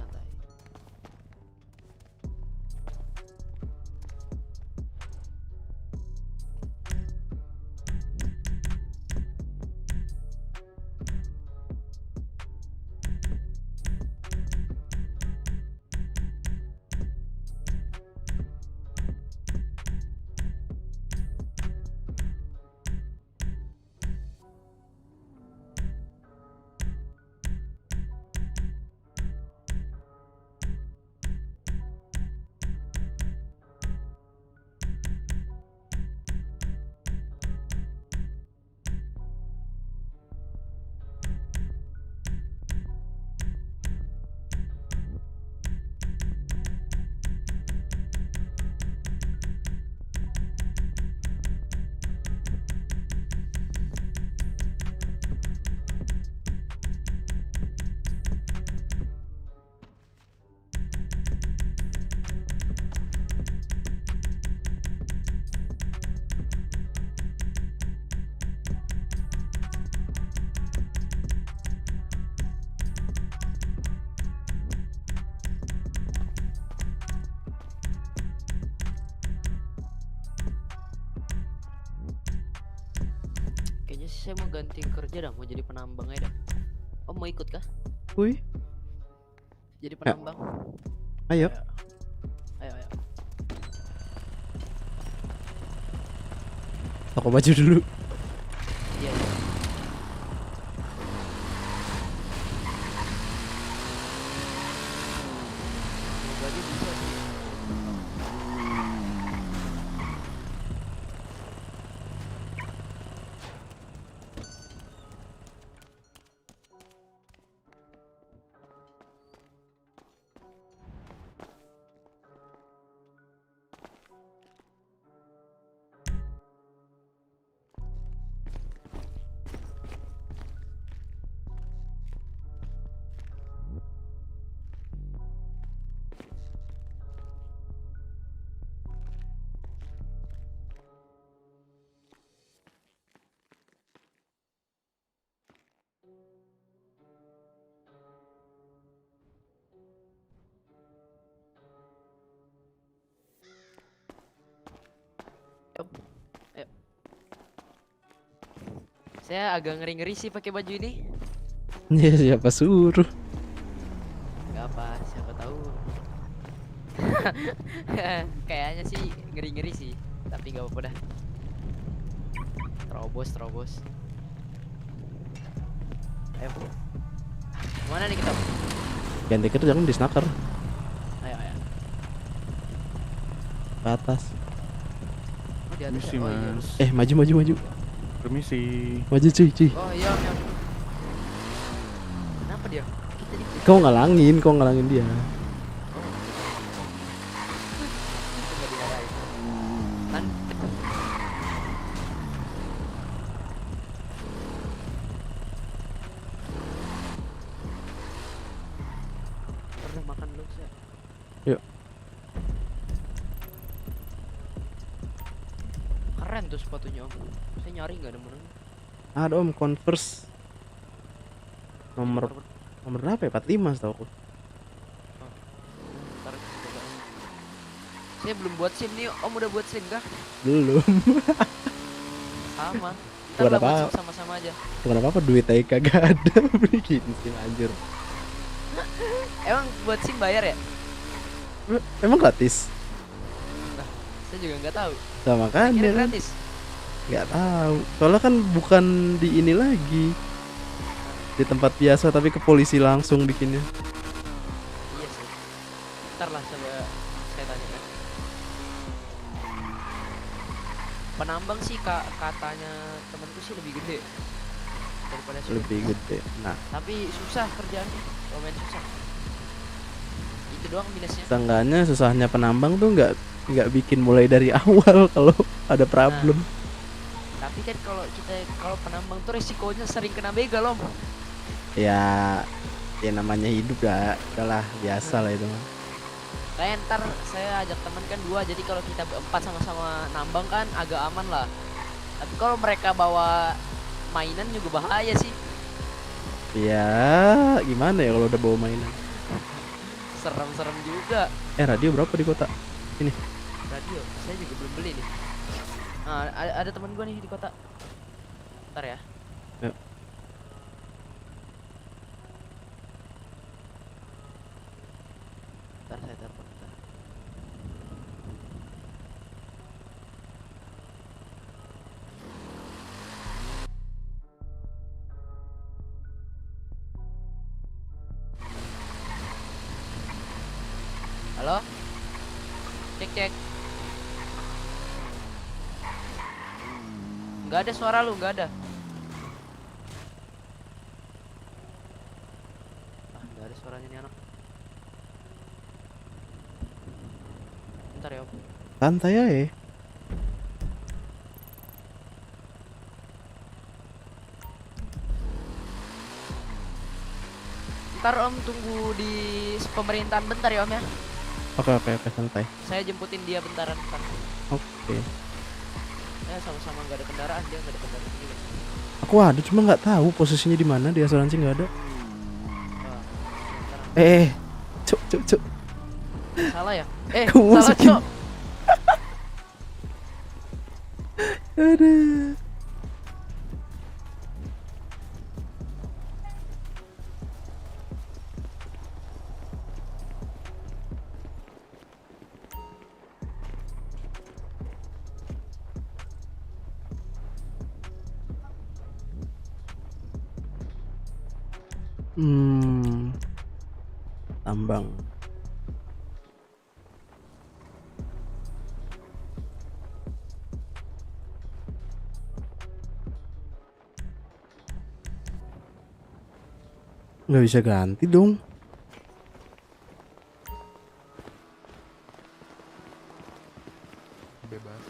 saya mau ganti kerja dah, mau jadi penambang aja dah. Om mau ikut kah? Wih, Jadi penambang? ayo. Ayo. Toko baju dulu. Iya. Baju bisa sih. Ayo. Saya agak ngeri-ngeri sih pakai baju ini. Ya siapa suruh? Gak apa, siapa tahu. Kayaknya sih ngeri-ngeri sih, tapi gak apa-apa dah. Terobos. Ayo. Mana nih kita? Ganti kerja kan di snaker Ayo. ke atas. Oh, di atas Permisi ya? Oh, iya. mas. Maju. Permisi. Maju cuy. Oh iya, iya. Kenapa dia? Kita di Kau ngalangin dia. nggak dimarahin. Kan pernah makan belum sih? Yuk. Keren tuh sepatunya om. Saya nyari nggak nemu. Ada om Converse nomor berapa ya? 45 setahu aku. Ntar coba. Saya belum buat SIM nih, om udah buat SIM kah? Belum. Sama. Buat Ntar lah buat apa? SIM sama-sama aja. Bukan apa-apa, duit aja kagak ada. Bikin sih anjir. Emang buat SIM bayar ya? Emang gratis? Saya juga nggak tahu. Sama kan Kira ya kan? gratis. Nggak tahu. Soalnya kan bukan di ini lagi. Di tempat biasa tapi ke polisi langsung bikinnya. Iya sih. Ntar lah coba saya tanyakan. Penambang sih katanya temanku sih lebih gede daripada sini. Lebih gede. Nah, Tapi susah kerjaannya, lumayan susah. Itu doang minusnya. seenggaknya susahnya penambang tuh nggak bikin mulai dari awal kalau ada problem. Tapi kan kalau penambang tuh resikonya sering kena begal om. Ya namanya hidup ya, udahlah biasa lah itu mah. Kayak ntar saya ajak teman kan 2, jadi kalau kita berempat sama-sama nambang kan agak aman lah. Tapi kalau mereka bawa mainan juga bahaya sih. Ya gimana ya kalau udah bawa mainan. Serem-serem juga. Radio berapa di kota? Radio, saya juga belum beli nih. Nah, ada teman gua nih di kota. Ntar ya. Yuk. Ntar saya telepon. Ntar. Halo? Cek. Nggak ada suara lu, nggak ada. Nggak ada suaranya nih anak. Bentar ya om. Santai aja. Ntar om tunggu di pemerintahan bentar ya om ya. Oke santai. Saya jemputin dia bentaran bentar. Oke. Sama-sama nggak ada kendaraan, dia nggak ada kendaraan juga. Aku ada cuma nggak tahu posisinya di mana, di asuransi nggak ada. Wah, bentar. Cuk. Salah ya? Kamu Salah masukin. cok. Aduh. Tambang. Nggak bisa ganti dong. Bebas.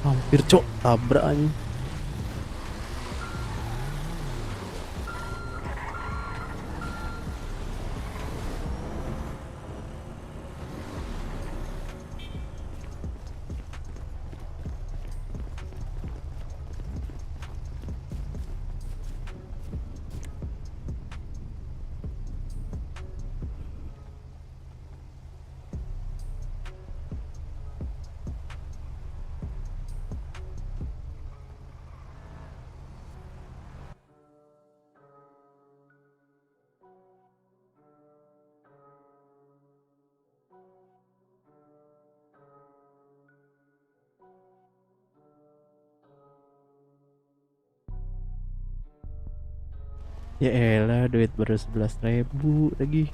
Hampir cok tabrak anjing. Ya elah, duit baru 11.000 lagi.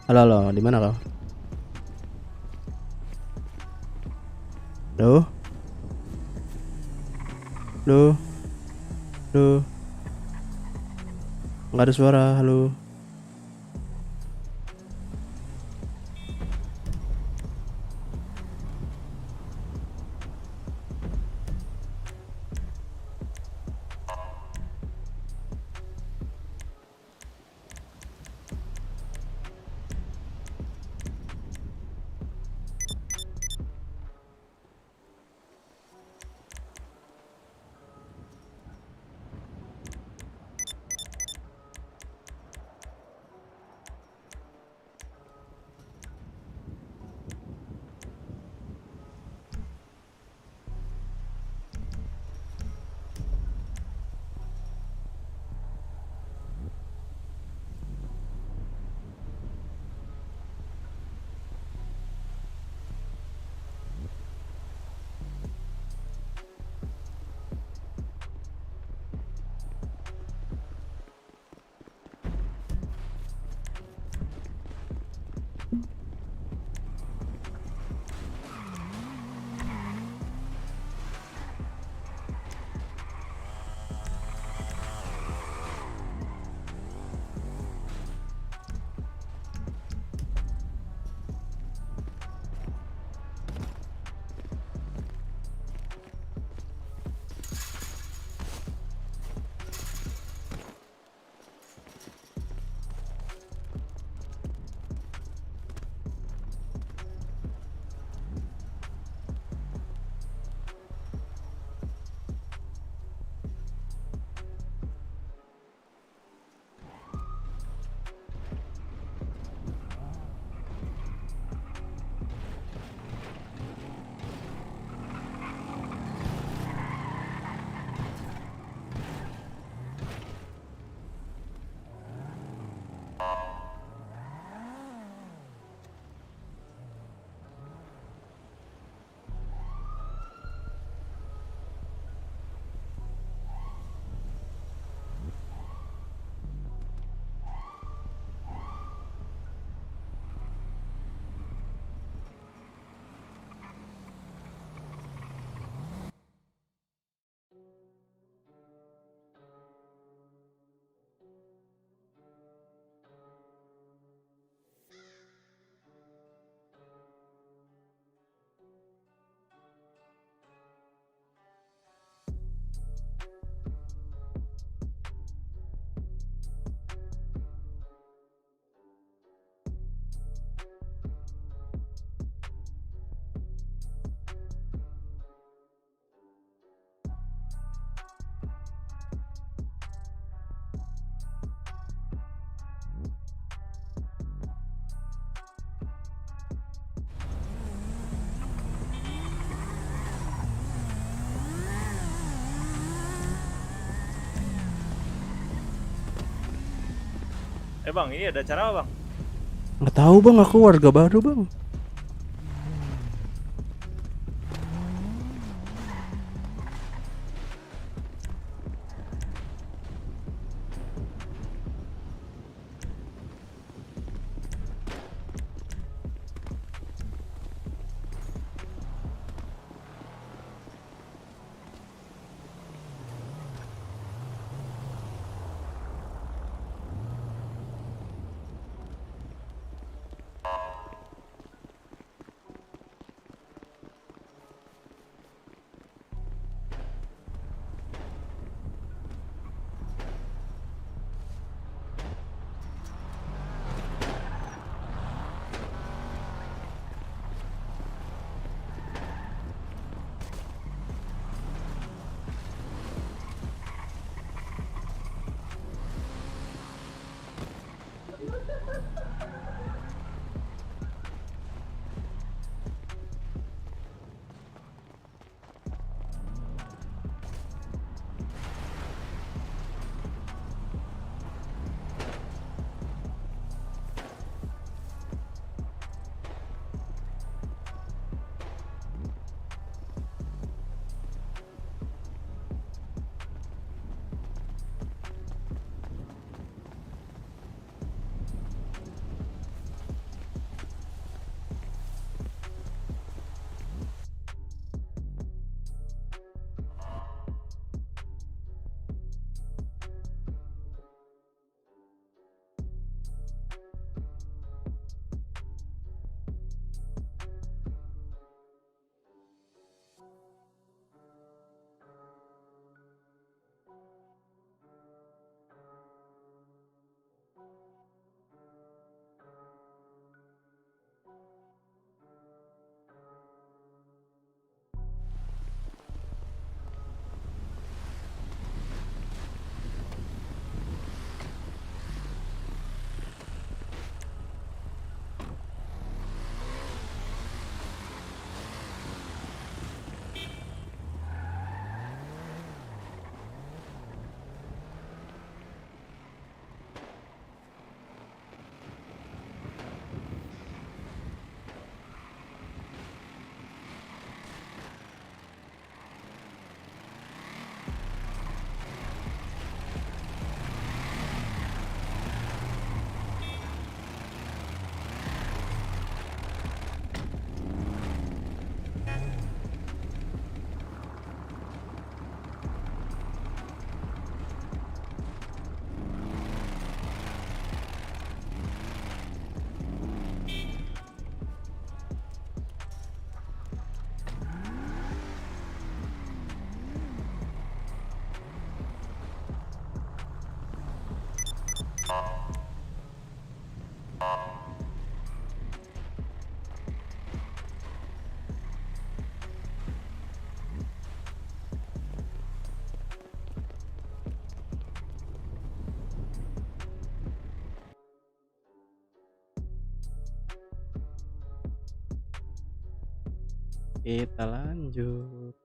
Halo, halo, di mana kau? Halo? Halo? Halo? Nggak ada suara, halo? Bang, ini ada acara apa bang? Nggak tahu bang, aku warga baru bang. Kita lanjut.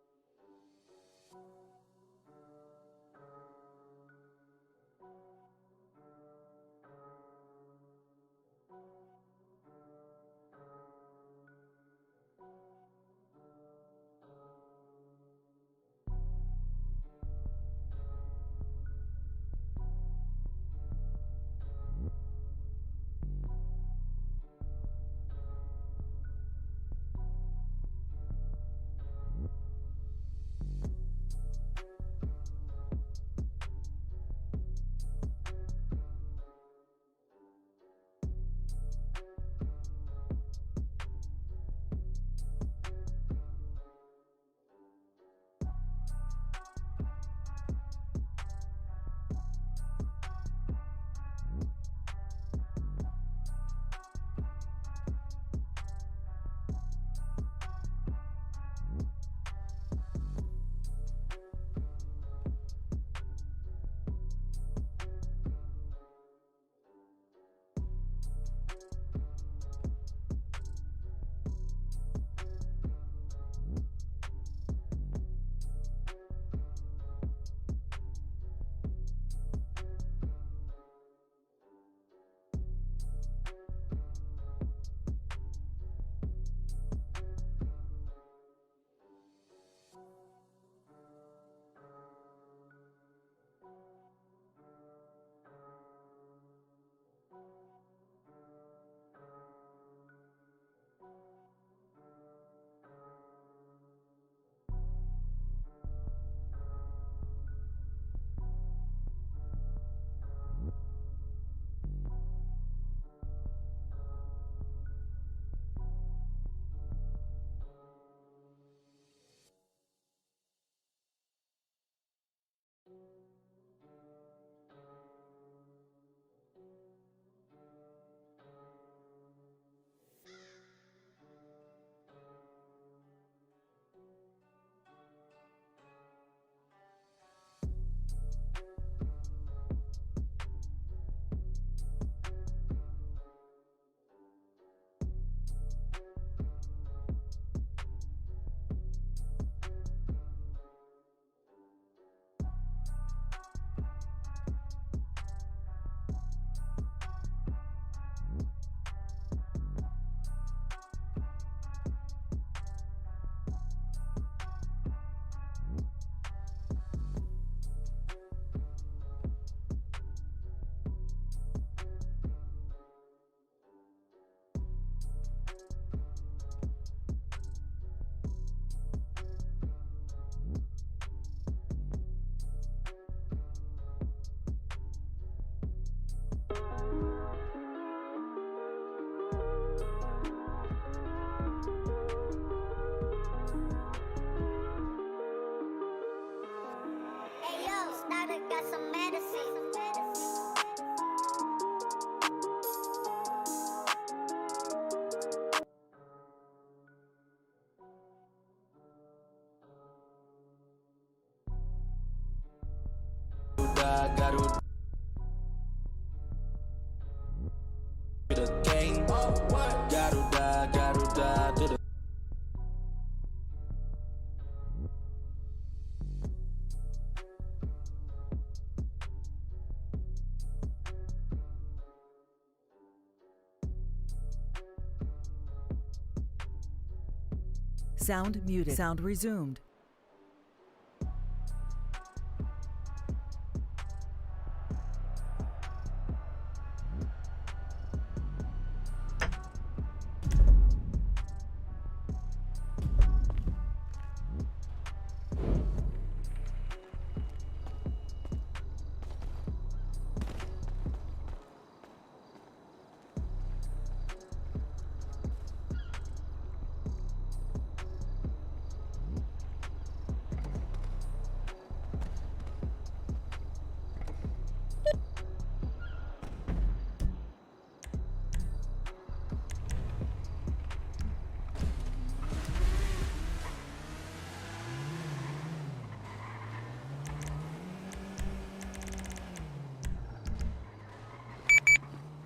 Sound muted. Sound resumed.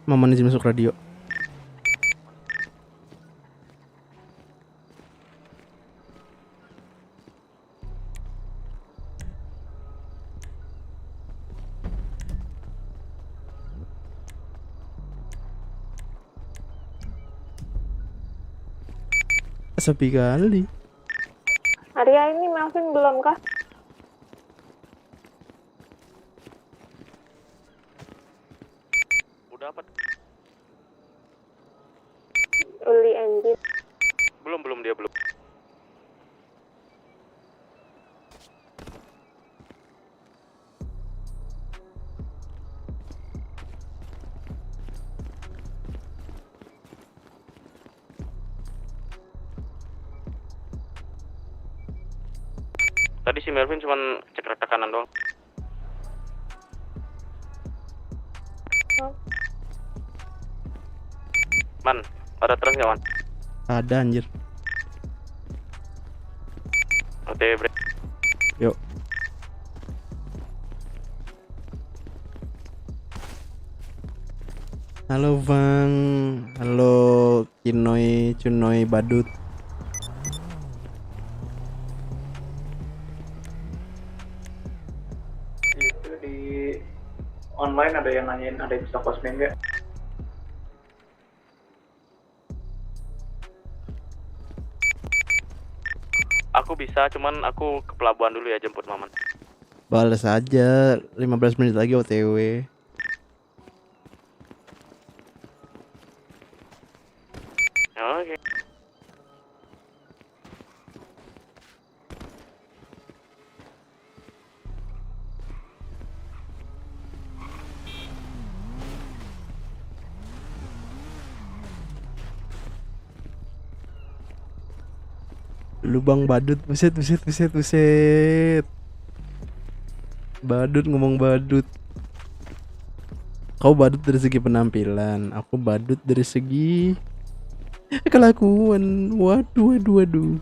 Mama izin masuk radio. Sepi kali. Arya ini Melvin belum kah? Udah apa? Uli engine. Belum dia belum. Tadi si Melvin cuman cek rekanan doang. Oh. Man, ada terus nggak man? Ada anjir. OTW break. Yuk. Halo Bang. Halo Kinoy, Cunoy, Badut. Itu di online ada yang nanyain ada yang bisa cosplay nggak? Aku bisa, cuman aku ke pelabuhan dulu ya jemput Maman. Balas aja 15 menit lagi OTW. Oke. Lubang Badut, buset. Badut ngomong badut. Kau badut dari segi penampilan, aku badut dari segi kelakuan. Waduh.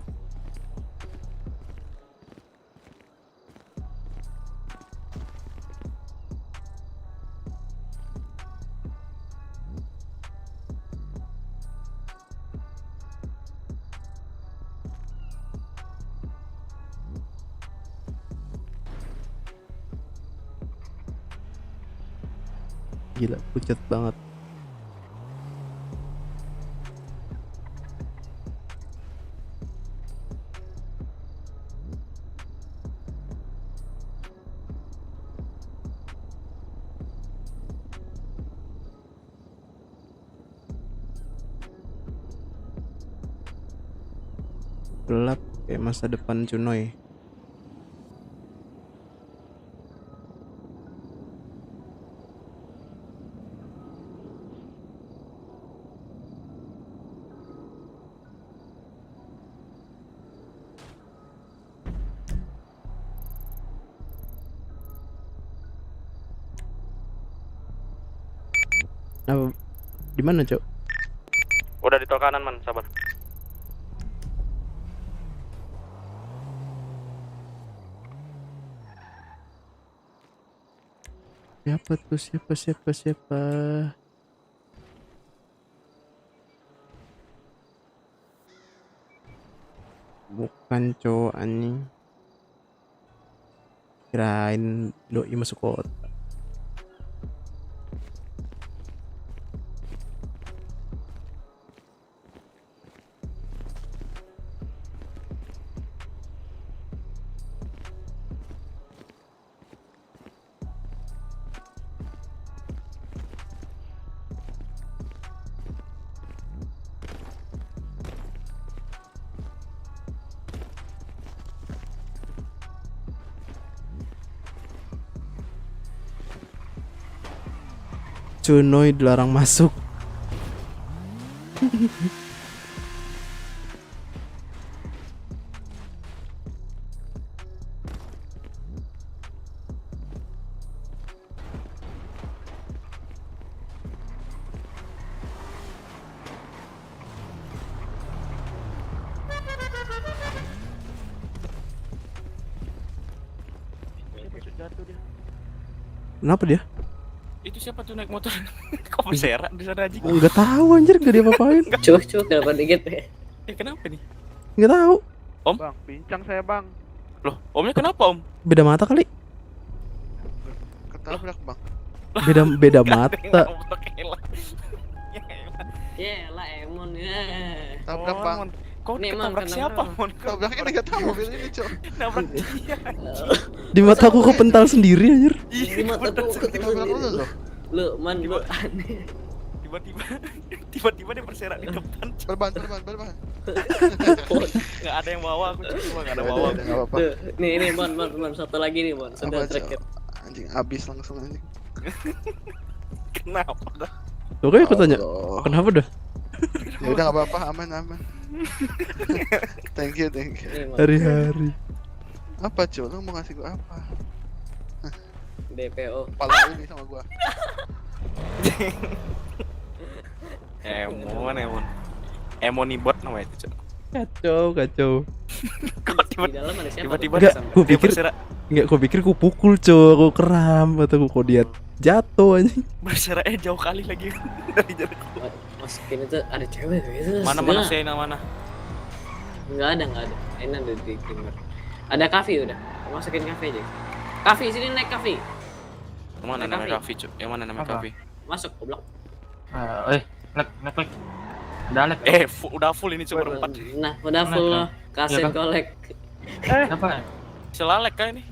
Gila, pucat banget. Gelap kayak masa depan Cunoy. Nah, di mana, Cok? Udah di tol kanan man, sabar. Siapa tuh? Siapa? Bukan cowok anjing. Kirain doi masuk kota. Cunoy dilarang masuk. Kenapa dia? Itu siapa tuh naik motor? Kok berserak di sana aja? Enggak tahu anjir, enggak dia apa-apain. Cuh, kenapa dikit? Kenapa nih? Enggak tahu. Bang, pincang saya bang. Loh, omnya kenapa om? Beda mata kali. Ketabrak bang. Beda mata. Ya lah Emon ya. Tabrak bang. Kau Nih, Mon, ketabrak kena siapa, berapa? Mon? Kau Tabraknya nggak tahu mobil ini, Cok. nabrak dia. Di mata aku kepental sendiri anjir. Di mataku Tabrak lu loh. lu man lu aneh. Tiba-tiba dia berserak di depan. Berban. Nggak ada yang bawa, aku cuma nggak ada bawa. Udah, nggak apa-apa. Tuh, nih Mon satu lagi nih Mon. Sudah Apa, terakhir. Cok? Anjing habis langsung anjing. Kenapa dah? Oke, aku tanya. Allah. Kenapa dah? Ya udah nggak apa-apa, aman. Thank you. Nih, Mon. Hari-hari. Apa, Cok? Lu mau ngasih gua apa? DPO. Pala ini sama gua. Emon bot namanya itu, Cok. Kacau. Kok Di dalam ada siapa? tiba-tiba Enggak, tuh? gua dia pikir berserak Gua pikir ku pukul, Cok. Aku kram atau kok dia jatuh anjing. berseraknya jauh kali lagi dari jarak. Masukin itu ada cewek gitu. Mana Sena mana? Enggak ada. Ini ada di gamer. Ada kafe udah. Masukin kafe aja. Kafe sini naik kafe. Mana Ada namanya kafe. kafe, Cok? Yang mana namanya Apa? kafe? Masuk goblok. Nek. Udah lag. Udah full ini, Cok, berempat. Nah, udah full kaset Iya, Bang. kolek. Apa? Selalek kan ini?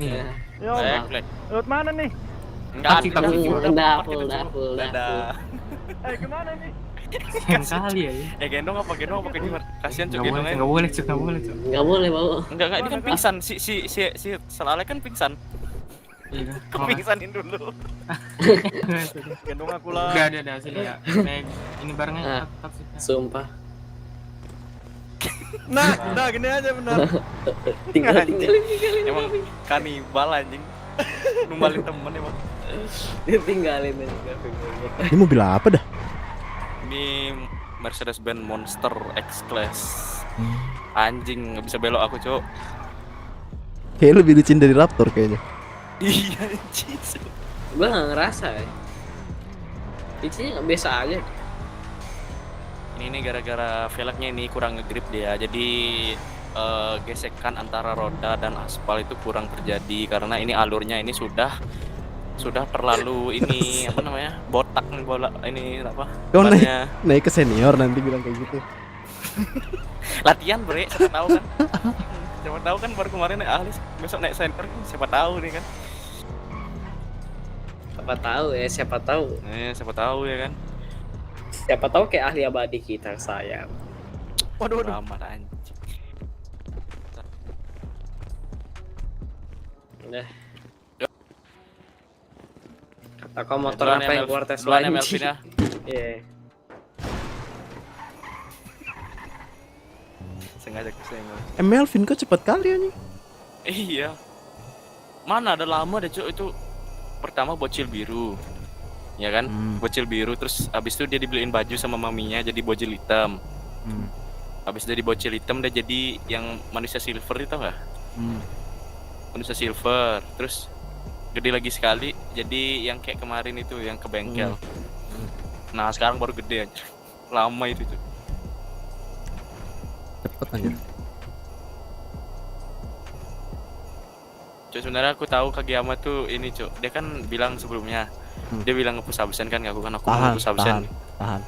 Iya. Yo, Lek. lewat mana nih? Enggak Taksi, ada. taksi. Udah full. Dadah. Gimana nih? Kali ya. Gendong apa gimana? Kasihan, Cok, Nggak boleh, gendongnya. nggak boleh, Cuk, nggak boleh, Cuk. Enggak boleh bawa. Enggak, ini kan pingsan. Si Selalek kan pingsan. Iya. Kepingsanin dulu. Gendong aku lah. Udah ada hasilnya. Ya. Naik ini barangnya Ah. taksi. Sumpah. Nah, gini aja benar. Tinggalin. Emang kanibal anjing. Numbalin temen emang. Tinggalin aja kafe goblok. Ini mobil apa dah? Ini Mercedes-Benz Monster X-Class. Anjing, nggak bisa belok aku, Cok. Kayak lebih licin dari Raptor kayaknya. Iya, anjing. Gua nggak ngerasa ya. Isinya nggak biasa aja. Ini gara-gara velgnya ini kurang ngegrip dia. Jadi gesekan antara roda dan aspal itu kurang terjadi karena ini alurnya ini sudah terlalu ini apa namanya? Botak nih bola ini apa? Kau bannya. naik ke senior nanti bilang kayak gitu. Latihan, Bre, siapa tahu kan. Siapa tahu kan baru kemarin naik ahli, besok naik senior, siapa tahu nih kan. Siapa tahu ya, siapa tahu. Siapa tahu ya kan. Siapa tahu kayak ahli abadi kita sayang. Waduh. Ramah anjing. Udah. Kata kau motor Duluan apa ya, yang keluar tes duluan ya, lain? Melvin ya. Iya. Sengaja kesenggol. Melvin kok cepet kali anjing. Iya. Mana ada lama deh, Cuk, itu. Pertama bocil biru. Ya kan? Bocil biru terus abis itu dia dibeliin baju sama maminya jadi bocil hitam. Abis dari bocil hitam dia jadi yang manusia silver itu enggak? Manusia silver. Terus gede lagi sekali jadi yang kayak kemarin itu yang ke bengkel. Nah, sekarang baru gede aja. Lama itu, Cuk. Cepet anjir. Cuk, sebenarnya aku tahu Kageyama tuh ini, Cuk. Dia kan bilang sebelumnya. Dia bilang nge-push absen kan, aku mau nge-push absen. Tahan.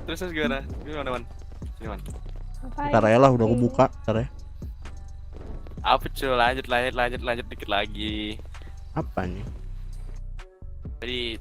Terus gimana? Gimana, Man? Gimana? Ngapain? Ntar ya lah udah aku buka, ntar ya. Apa cuy? Lanjut dikit lagi. Apa nih? Jadi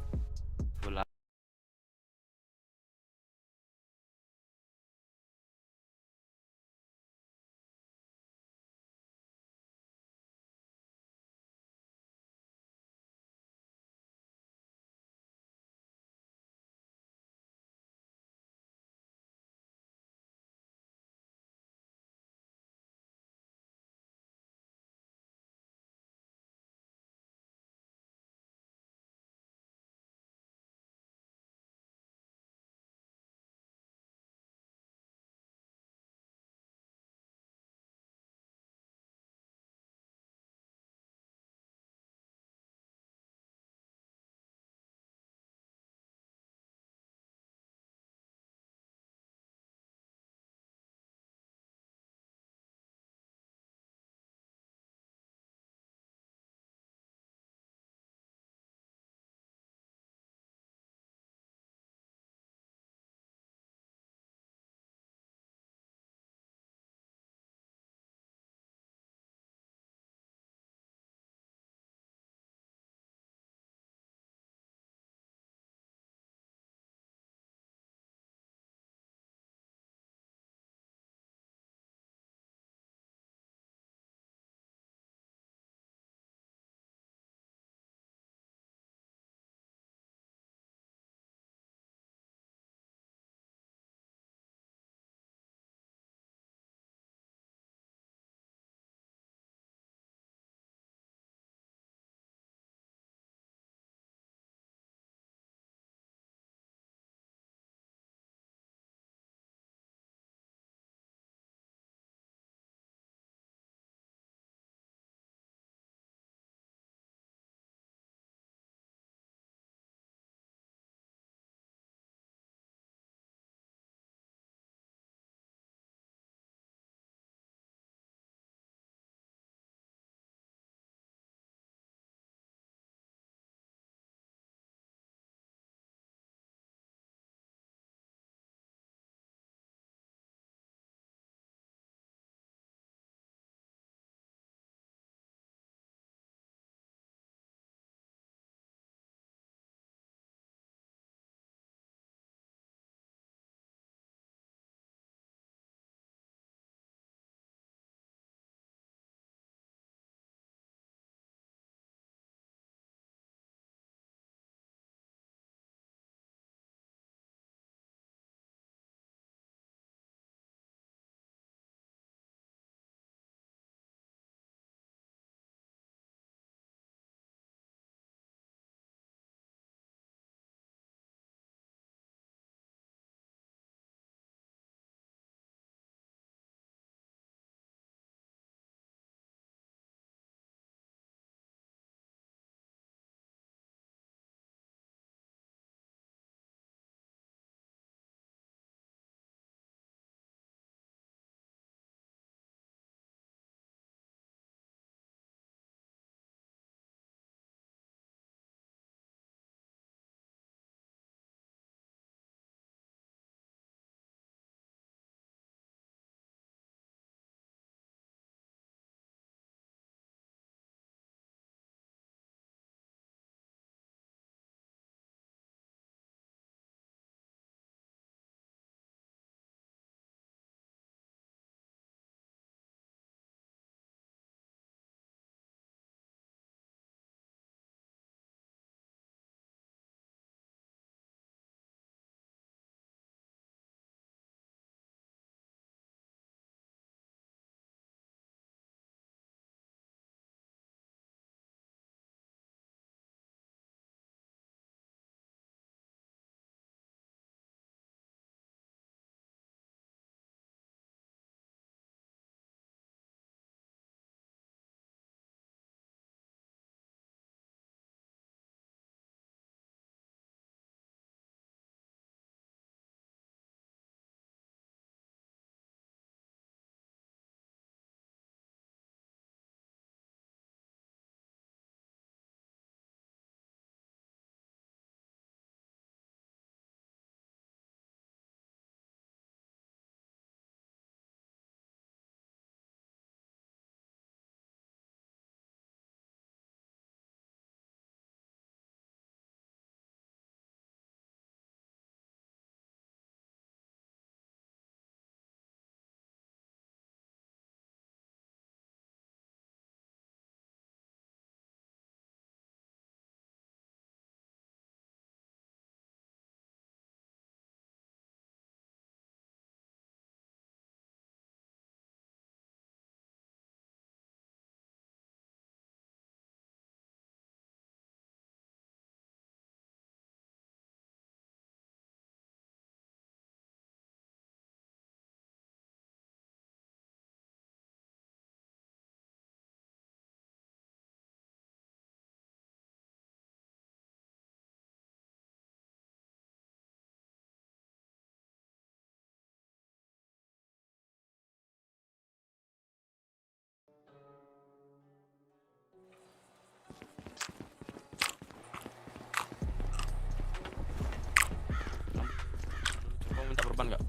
perban nggak?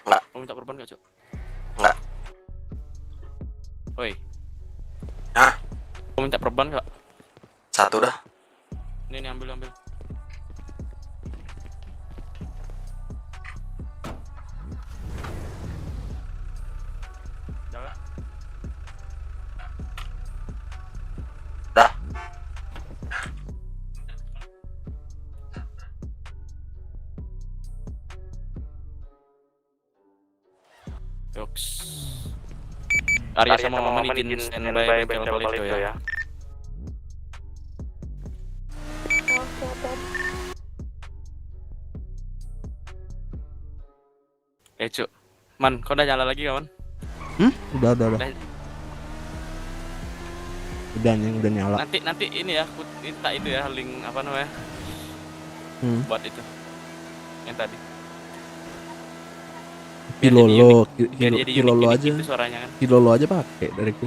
Nggak. Mau minta perban nggak, Cuk? Nggak. Woi. Hah? Mau minta perban nggak? Satu dah. Ini ambil. Jalan. Dah. Yoks. Arya sama Mama izin standby bengkel Palito ya. Oke, oke. Cuk. Man, kau udah nyala lagi kawan? Udah. Udah. Udah nyala. Nanti ini ya, aku minta itu ya link apa namanya? Buat itu. Yang tadi. Kilolo aja. Gitu suaranya kan. Kilolo aja pakai dariku.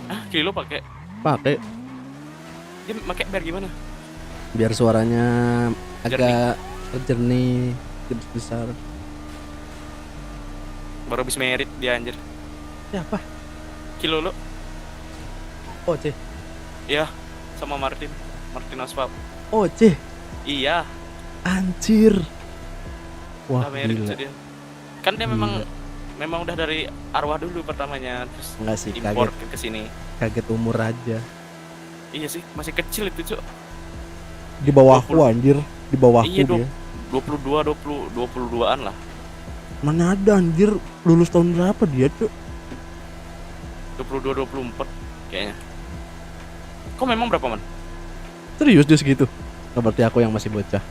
Ah, Kilo pakai. Pakai Dia pakai biar gimana? biar suaranya agak jernih, besar. Baru habis merit dia anjir. Siapa? Kilo lo. Oce. Iya, sama Martin Asfal. Oce. Iya, Anjir. Wah, udah merit gila. dia. Kan dia memang udah dari arwah dulu pertamanya, terus Enggak sih, impor ke sini. kaget umur aja. Iya sih, masih kecil itu, Cuk. Di bawahku anjir, di bawahku Iya, dia. 22-an lah. Mana ada anjir, lulus tahun berapa dia, Cuk? 22-24 kayaknya. Kok memang berapa, Man? Serius dia segitu? Nggak berarti aku yang masih bocah.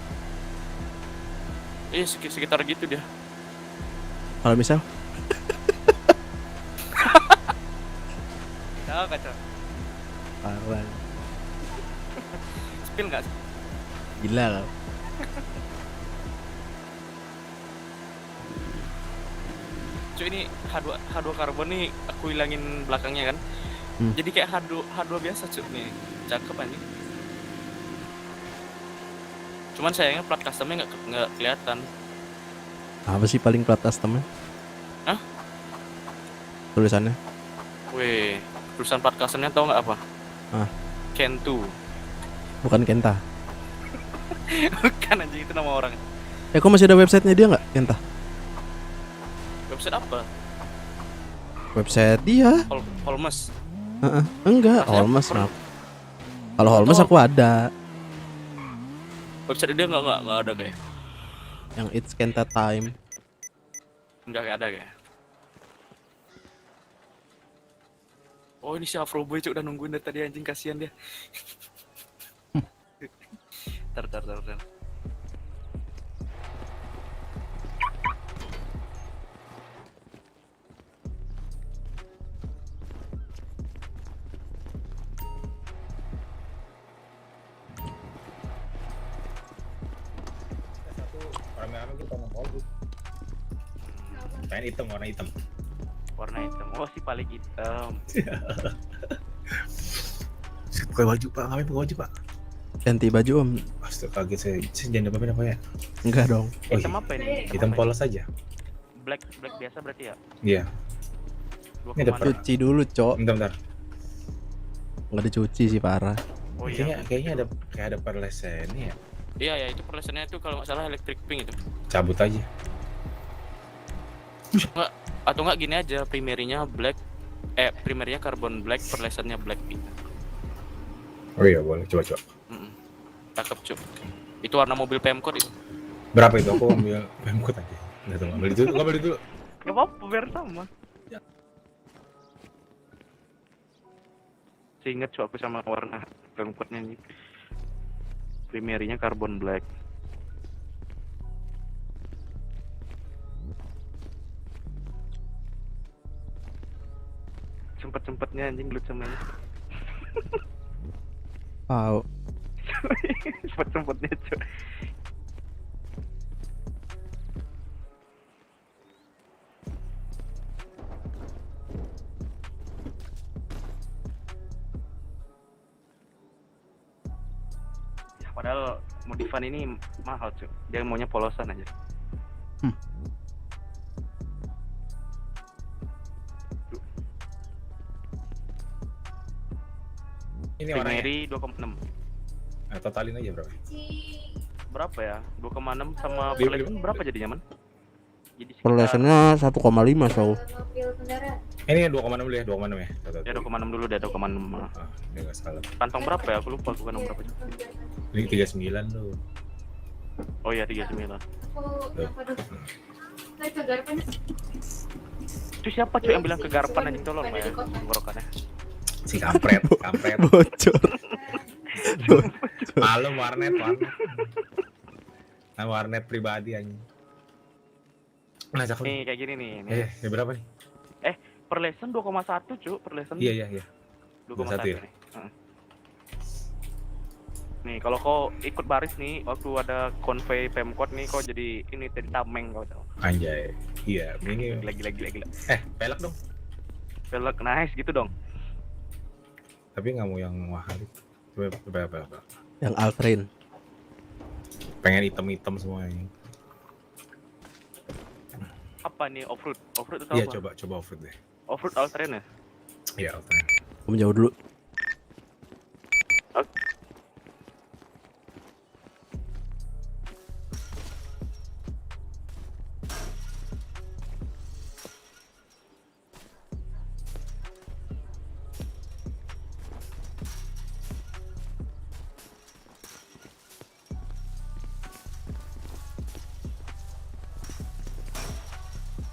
Iya, sekitar gitu dia. Kalau misal Kacau. parah. Spill nggak? Gila kau. Cuy, ini H2 karbon nih aku hilangin belakangnya kan. Jadi kayak H2 biasa, Cuy nih. Cakep anjing. Cuman sayangnya plat customnya nggak kelihatan. Apa sih paling plat customnya? Hah? Tulisannya? Weh, tulisan plat customnya tau nggak apa? Kentu. Bukan Kenta. Bukan anjing, itu nama orang. Kok masih ada websitenya dia nggak, Kenta? Website apa? Website dia? Holmes. Enggak, Holmes. Kalau Holmes aku ada. Website dia nggak ada kayak. Yang It's Kenta Time. Nggak ada kayak. Oh, ini si Afroboy, Cuk, udah nungguin dari tadi anjing, kasihan dia. Tar. Warna hitam. Oh, si paling hitam. Pakai baju Pak, ngapain pakai baju Pak? Ganti baju Om. Astaga, kaget saya. Jangan apa ya? Enggak dong. Hitam apa ini? Hitam polos aja. Black biasa berarti ya? Iya. Ini ada Cuci dulu, Cok. Bentar. Nggak dicuci sih, parah. Oh iya. Kayaknya ada perlesennya ya. Iya ya, itu perlesannya itu kalau nggak salah electric pink itu. Cabut aja. Atau nggak gini aja, primerinya black, primerinya carbon black, perlesannya black gitu. Oh iya, boleh, coba. Cakep, Cuk. Itu warna mobil Pemkot itu. Berapa itu? Aku ambil Pemkot aja. Nggak tahu, ngambil dulu. Gak apa-apa, biar sama. Ingat, Cuk, aku sama warna Pemkotnya nih. Primerinya carbon black. Sempet-sempetnya anjing gelut sama ini. Wow. Sempet-sempetnya, Cuk. Ya, padahal modifan ini mahal, Cuk. Dia maunya polosan aja. Ini orangnya. Mary 2,6. Nah, totalin aja berapa? Berapa ya? 2,6 sama Beli- Perleson berapa jadinya, Man? Jadi Per lessonnya 1,5 so. Ini 2,6 dulu ya, 2,6 ya. Ya 2,6 dulu deh, 2,6. Ah, dia nggak salah. Kantong berapa ya? Aku lupa aku kantong berapa. Ini 39 tuh. Oh iya 39. Itu siapa cuy yang bilang kegarpan aja tolong ya tenggorokannya. Si kampret. Bocor. Malum warnet. Nah, warnet pribadi aja. Nah, cakep. Nih kayak gini nih. Ini berapa nih? Per lesson 2,1 cuy, per lesson. Iya. 2,1 ya? nih. Nih kalau kau ikut baris nih waktu ada konvoi Pemkot nih kau jadi ini tadi tameng kau tahu. Anjay. Iya, ini Gila. pelek dong. Pelek nice gitu dong. Tapi nggak mau yang mahal itu. Coba. Yang Altrin. Pengen item semuanya. Apa nih off-road? Off-road itu Iya, apa? coba offroad deh. Off-road all terrain ya? Iya, offroad. Om jauh dulu.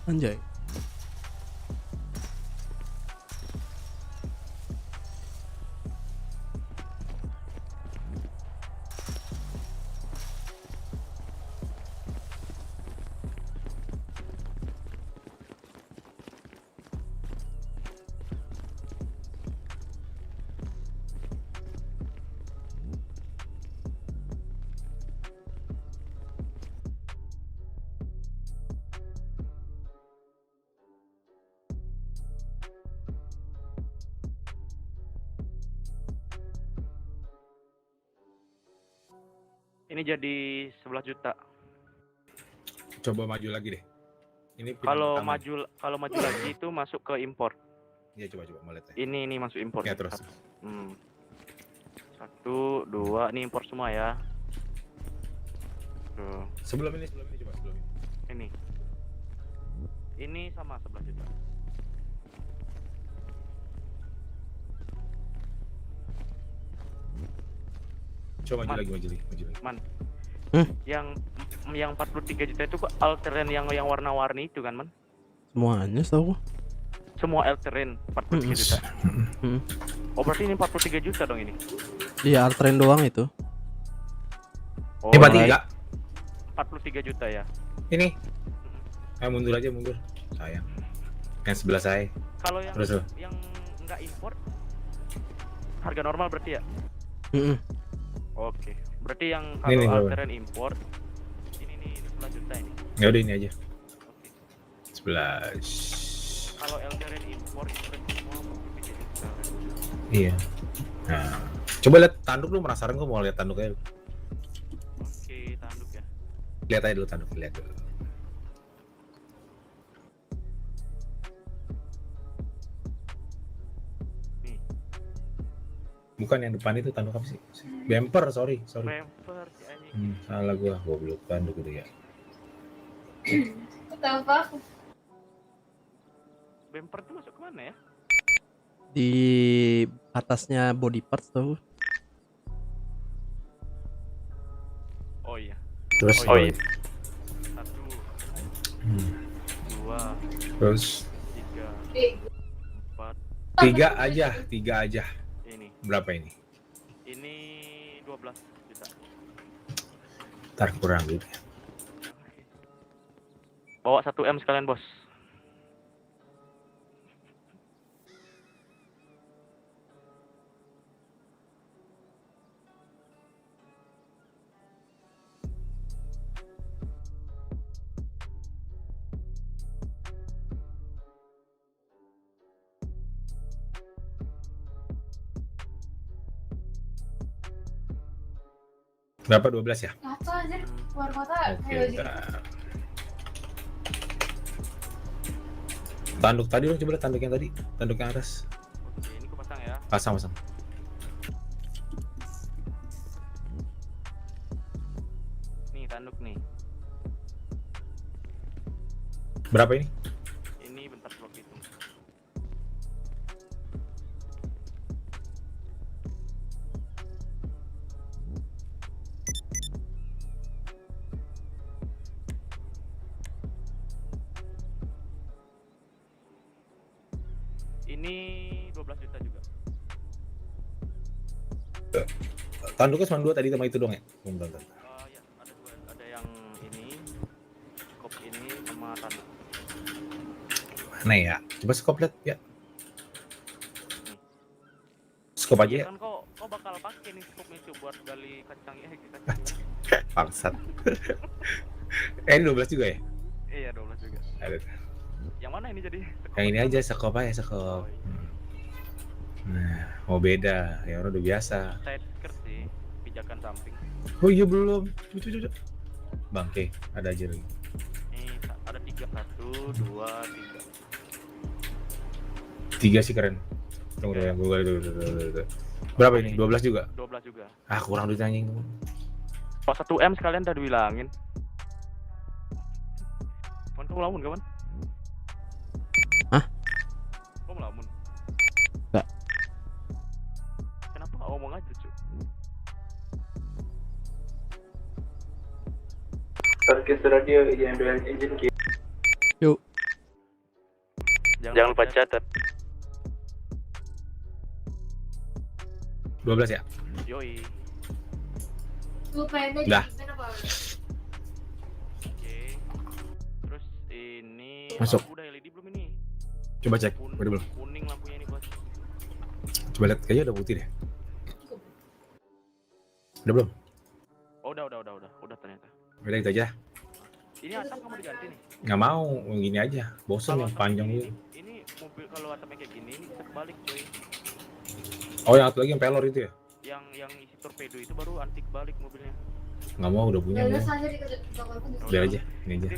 Anjay. Ini jadi 11 juta. Coba maju lagi deh. Ini pilihan Kalau pertama. maju lagi itu masuk ke import. Iya, coba mau lihat ya. Ini masuk import. Ya, terus. 1, 2, ini import semua ya. Tuh, Sebelum ini coba sebelum ini. ini sama 11 juta. Coba Man. maju lagi. Man. Yang 43 juta itu kok all terrain yang warna-warni itu kan, Man? Semuanya setahu gua. Semua all terrain 43 juta. Oh, berarti ini 43 juta dong ini. Iya, Altrin doang itu. Oh, Ini 43. 43 juta ya. Ini. Mundur aja. Sayang. Yang sebelah saya. Kalau yang Terus. yang enggak import harga normal berarti ya? Oke. Berarti yang Ini kalau berapa? altern import ini 11 juta ini. Ya udah ini aja. Oke. 11. Kalau altern import itu semua 7 juta. Iya. Nah, coba lihat tanduk lu, penasaran gua mau lihat tanduknya. Oke, tanduk ya. Lihat aja dulu tanduk, lihat dulu. Nih, Bukan yang depan itu tanduk apa sih? Bumper, sorry. bumper si anjing. Salah gua goblok tanduk gitu ya. Bumper tuh masuk ke mana ya? Di atasnya body parts tuh. Oh iya. Terus Oh iya. 1 2 Terus 3 4 tiga aja. ini. Berapa ini? Ini 12 juta. Ntar kurang gitu. Bawa 1 M sekalian, Bos. Berapa 12 ya? Apa anjir, keluar kota Oke, bentar. Tanduk tadi dong, coba lihat tanduk yang tadi. Tanduk yang atas. Oke, ini aku pasang ya. Pasang. Nih tanduk nih. Berapa ini? Ini bentar blok hitung. Ini 12 juta juga. Tanduknya cuma 2 tadi sama itu doang ya? Bentar. Ya, ada 2. Ada yang ini, skop ini sama tanduk. Mana ya? Coba skop lihat ya. Skop aja ya. Kan kok bakal pakai nih skopnya tuh buat gali kacang ya kita. Bangsat. Ini 12 juga ya? Iya 12 juga. Ada. Yang mana ini jadi? Yang ini aja skop aja skop. Nah, mau beda. Ya udah biasa. Side skirt sih, pijakan samping. Oh iya belum. Cucu. Bangke, ada aja lagi. Ini ada 3, 1, 2, 3 sih keren. Tunggu yang Google itu. Berapa ini? 12 juga? 12 juga. Ah, kurang duit anjing. Pak 1M sekalian udah dibilangin. Kamu ngelamun kawan? Hah? Kamu ngelamun? Enggak. Kenapa nggak ngomong aja cuy? Podcast radio yang dual engine key. Yuk. Jangan lupa catat. 12 ya? Yoi. Dah. Oke. Terus ini Masuk. lampu udah LED belum ini? Coba cek. Udah belum? Kuning lampunya ini bos. Coba lihat kayaknya udah putih deh. Udah belum? Oh udah ternyata. Udah gitu aja. Ini atap kamu diganti nih. Nggak mau, yang gini aja. Bosan yang panjang gitu. Ini mobil kalau atapnya kayak gini ini bisa kebalik cuy. Oh yang satu lagi yang pelor itu ya? Yang isi torpedo itu baru anti kebalik mobilnya. Nggak mau, udah punya. Biar aja, ini aja.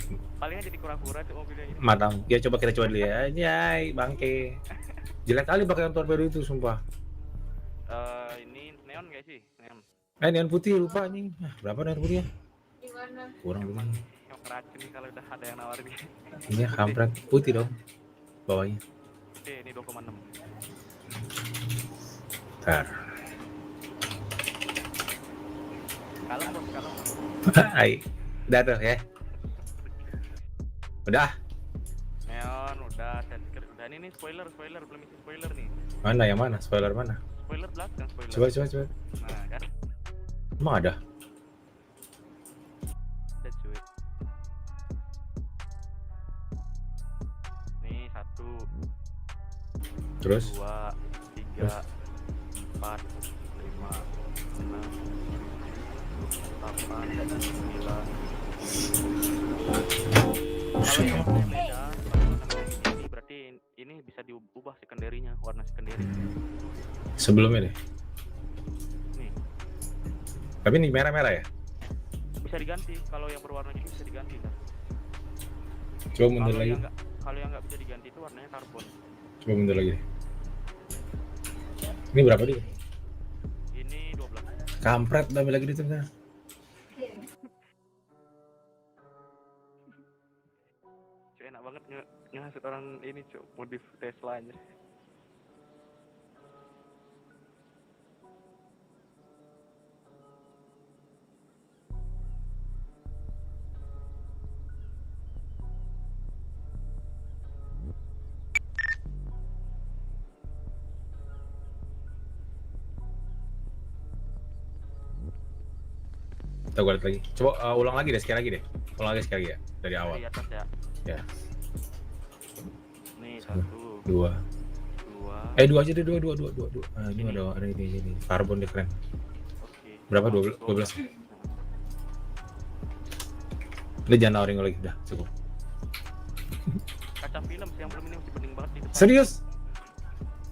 Palingnya jadi kura-kura tuh mobilnya ini. Madam, ya coba kita coba dulu ya. Anjay, bangke. Jelek kali pakai yang torpedo itu, sumpah. Ini neon nggak sih? Neon. Neon putih lupa anjing. Berapa neon putihnya? Kurang dulu. Yang keracun nih kalau udah ada yang nawarin. Iya, kampret putih dong. Bawahnya. Oke, ini 2,6. Bentar. Kalem bos, kalem. Hai. Udah tuh ya. Udah. Neon udah, sensor udah. Ini nih spoiler belum isi spoiler nih. Mana yang mana? Spoiler mana? Spoiler belakang, spoiler. Coba. Nah, kan. Emang ada? Ada cuy. Nih 1. Terus? 2, 3, 4, 5, 6, 8, 9. Kalau yang warnanya beda, ini berarti ini bisa diubah secondary-nya, warna secondary. Sebelumnya deh. Nih, Tapi ini merah-merah ya? bisa diganti. Kalau yang berwarna ini bisa diganti kan. Coba mundur lagi. Kalau yang nggak bisa diganti itu warnanya karbon. Coba mundur lagi deh. Ini berapa dia? Ini 12. Kampret, ambil lagi di tengah. Cuy, enak banget ngasih orang ini cuy, modif Tesla aja. Kita gue lihat lagi. Coba ulang lagi deh, sekali lagi deh. Ulang lagi sekali ya, dari awal. Dari atas ya. Ya. Nih 1, 2. 2. 2 aja deh, 2. Ah, ini ada ini. Karbon deh keren. Oke. Berapa? 12. Udah jangan nawarin lagi, udah cukup. Kaca film sih yang belum ini masih bening banget di depan. Serius?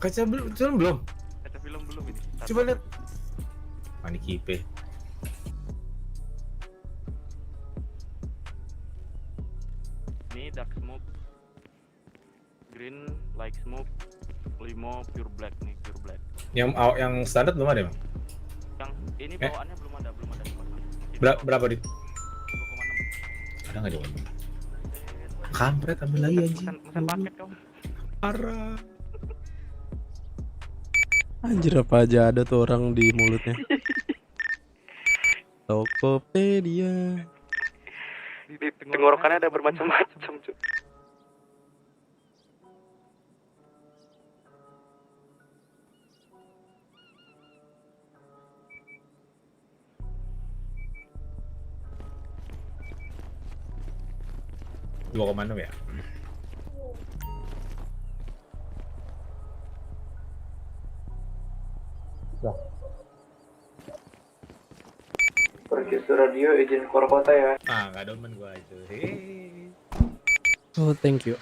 Kaca belum? Kaca film belum ini. Coba lihat. Panik kipe. Ini dark smoke green, like smoke, limo, pure black nih, pure black. Yang standar belum ada, Bang? Yang ini bawaannya belum ada. Berapa di? 2,6. Ada nggak jawab? Kampret, ambil lagi anjing. Pesan paket kau. Parah. Anjir, apa aja ada tuh orang di mulutnya. Tokopedia. Di tenggorokannya ada bermacam-macam, cuy. Dua koma enam ya? Pergi radio izin keluar kota ya. Nggak domen gua itu. Hehehe. Oh, thank you.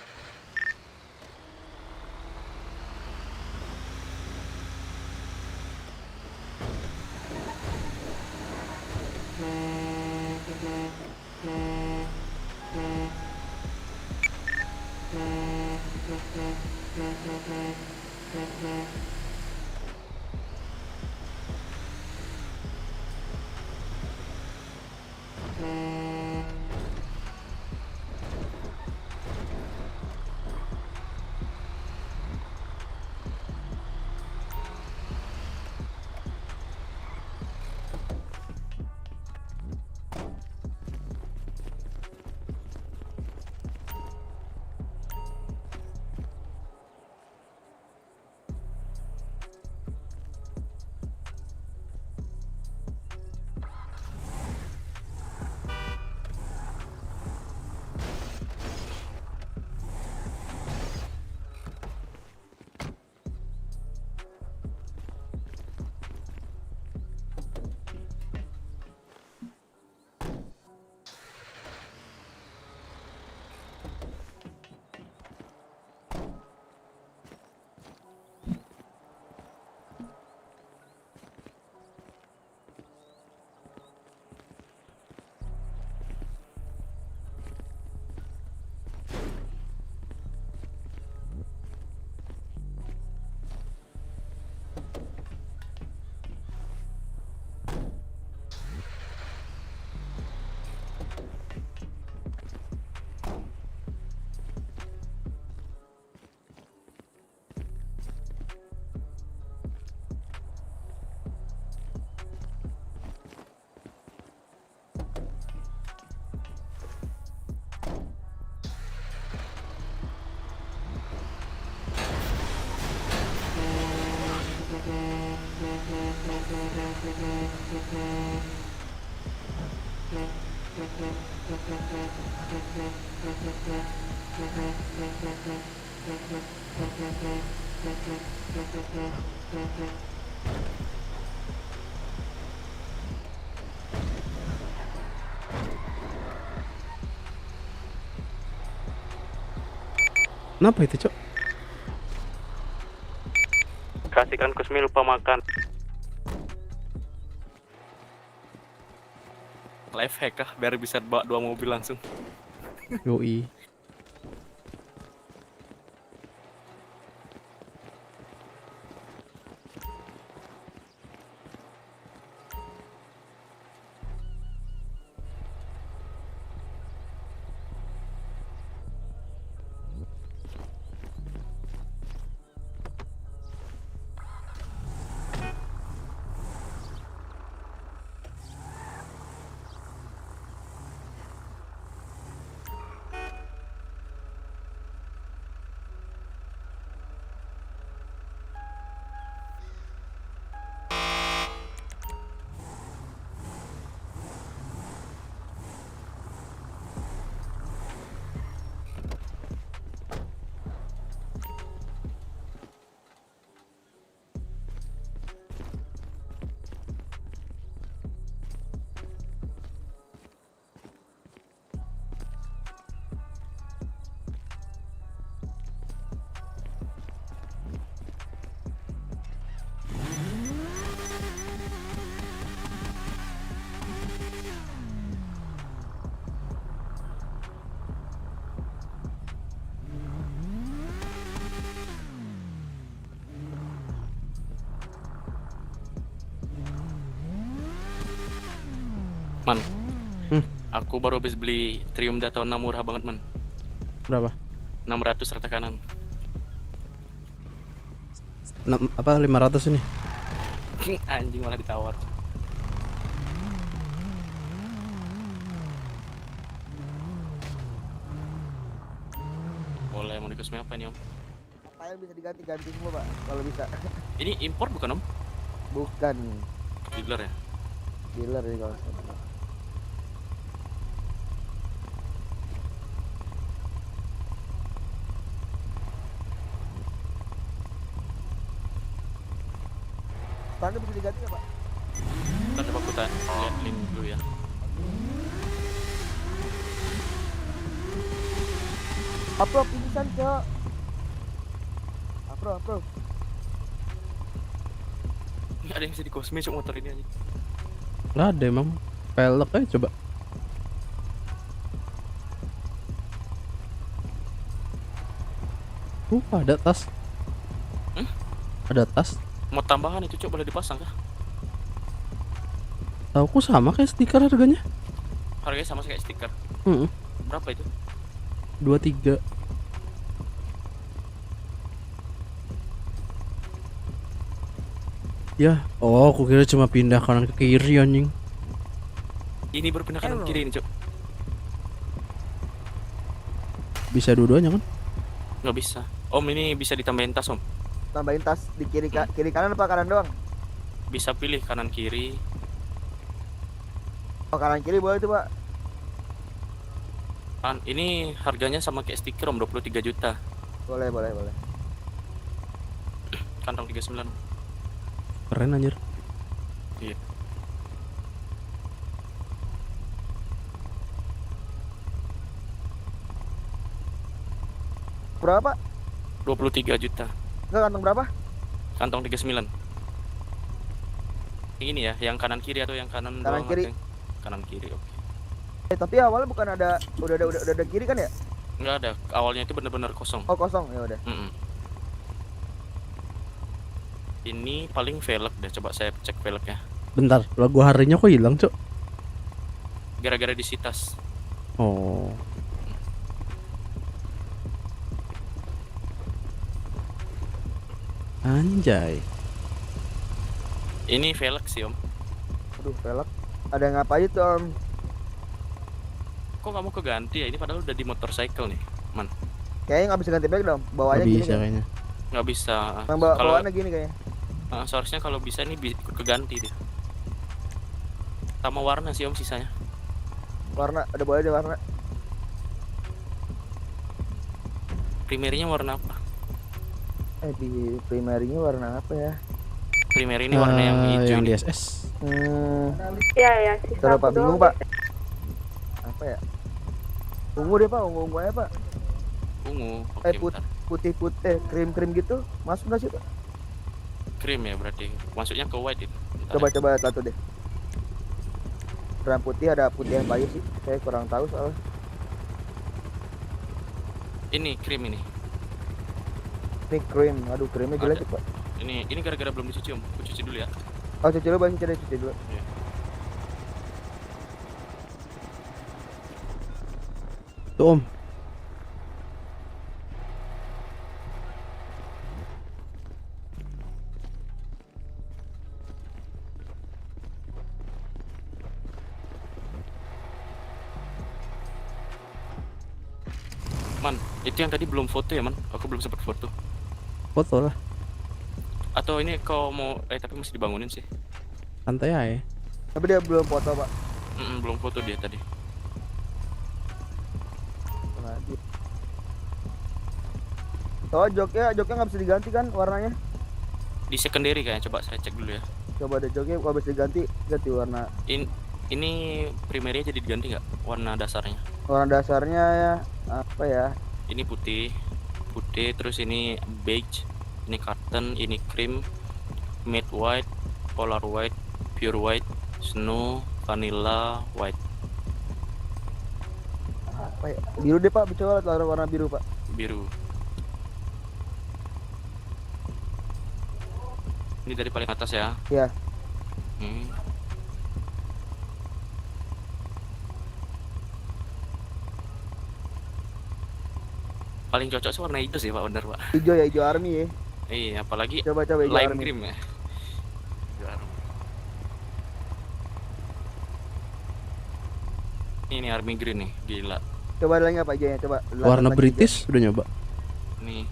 Kenapa itu, Cok? Kasihkan Kusmi lupa makan. Life hack kah biar bisa bawa 2 mobil langsung. Yoi. Man. Hmm. Aku baru habis beli Triumph Daytona murah banget, man. Berapa? 600 rata kanan. 500 ini. Anjing malah ditawar. Boleh, mau dikasih apa nih, Om? File bisa diganti-ganti semua, Pak, kalau bisa. Ini impor bukan, Om? Bukan Dealer ya? dealer ini kalau saya bilang. Tanda bisa diganti nggak, Pak? Ntar coba aku lihat link dulu ya. Approve pingsan, Cok. Approve. Ini ada yang bisa di Cosme cok motor ini aja. Nggak ada emang. Pelek aja coba. Ada tas. Ada tas. Mau tambahan itu cok, boleh dipasang kah? Tauku sama kayak stiker harganya. Harganya sama kayak stiker. Berapa itu? 23. Ya, aku kira cuma pindah kanan ke kiri anjing. Ini berpindah kanan kiri ini cok. Bisa dua-duanya kan? Nggak bisa. Om, ini bisa ditambahin tas, Om. Tambahin tas di kiri kanan apa kanan doang? Bisa pilih kanan kiri. Oh, kanan kiri boleh tuh, Pak. Ini harganya sama kayak stiker, Om, 23 juta. Boleh. Kantong 39. Keren anjir. Iya. Berapa? 23 juta. Enggak, kantong berapa? Kantong 39. Ini ya, yang kanan kiri atau yang kanan Kanan doang? kiri. Atau kanan kiri, oke. Tapi awalnya bukan ada udah ada kiri kan ya? Nggak ada, awalnya itu benar-benar kosong. Oh, kosong ya udah. Ini paling velg deh, coba saya cek velgnya. Bentar, logo harinya kok hilang, Cok? Gara-gara disitas. Oh. Anjay. Ini velg sih, Om. Aduh, velg. Ada yang apa aja tuh, Om? Kok kamu keganti ya? Ini padahal udah di motorcycle nih, man. Kayaknya nggak bisa ganti bag dong. Bawahnya Nggak gini bisa kan? kayaknya. Nggak bisa. Bawaannya gini kayaknya. Seharusnya kalau bisa ini ikut keganti dia. Sama warna sih, Om, sisanya. Warna, ada boleh deh warna. Primernya warna apa? Di primerinya warna apa ya? Primer ini warna yang hijau yang ini. DSS. Iya, sisa Kalau Pak aku bingung, doang. Pak. Apa ya? Ungu deh, Pak, ungu aja, Pak. Ungu. Oke, bentar. Putih-putih, krim-krim gitu. Masuk nggak sih, Pak? Krim ya berarti. Masuknya ke white itu. Bentar. Coba satu deh. Warna putih, ada putih yang bayi sih. Saya kurang tahu soalnya. Ini krim ini. Ini krim, aduh krimnya jelek sih, Pak. Ini gara-gara belum dicuci, Om. Aku cuci dulu ya. Oh, cuci dulu, Bang, cuci dulu. Iya. Tuh, Om. Man, itu yang tadi belum foto ya, Man? Aku belum sempat foto. Foto lah. Atau ini kau mau tapi masih dibangunin sih. Santai aja. Tapi dia belum foto, Pak. Belum foto dia tadi. Oh, joknya nggak bisa diganti kan warnanya? Di secondary kayaknya, coba saya cek dulu ya. Coba deh joknya kalau bisa diganti, ganti warna. Ini primernya jadi diganti nggak warna dasarnya? Warna dasarnya ya apa ya? Ini putih, terus ini beige, ini cotton, ini cream, matte white, polar white, pure white, snow, vanilla, white. Apa ya? Biru deh, Pak, coba warna biru, Pak. Biru. Ini dari paling atas ya? Iya. paling cocok sih warna hijau sih Pak, bener Pak. Hijau ya, hijau army ya. Iya, apalagi Coba hijau lime army. cream ya. Hijau army. Ini army green nih, gila. Coba lagi apa hijaunya, coba. Warna lagi British udah nyoba. Nih,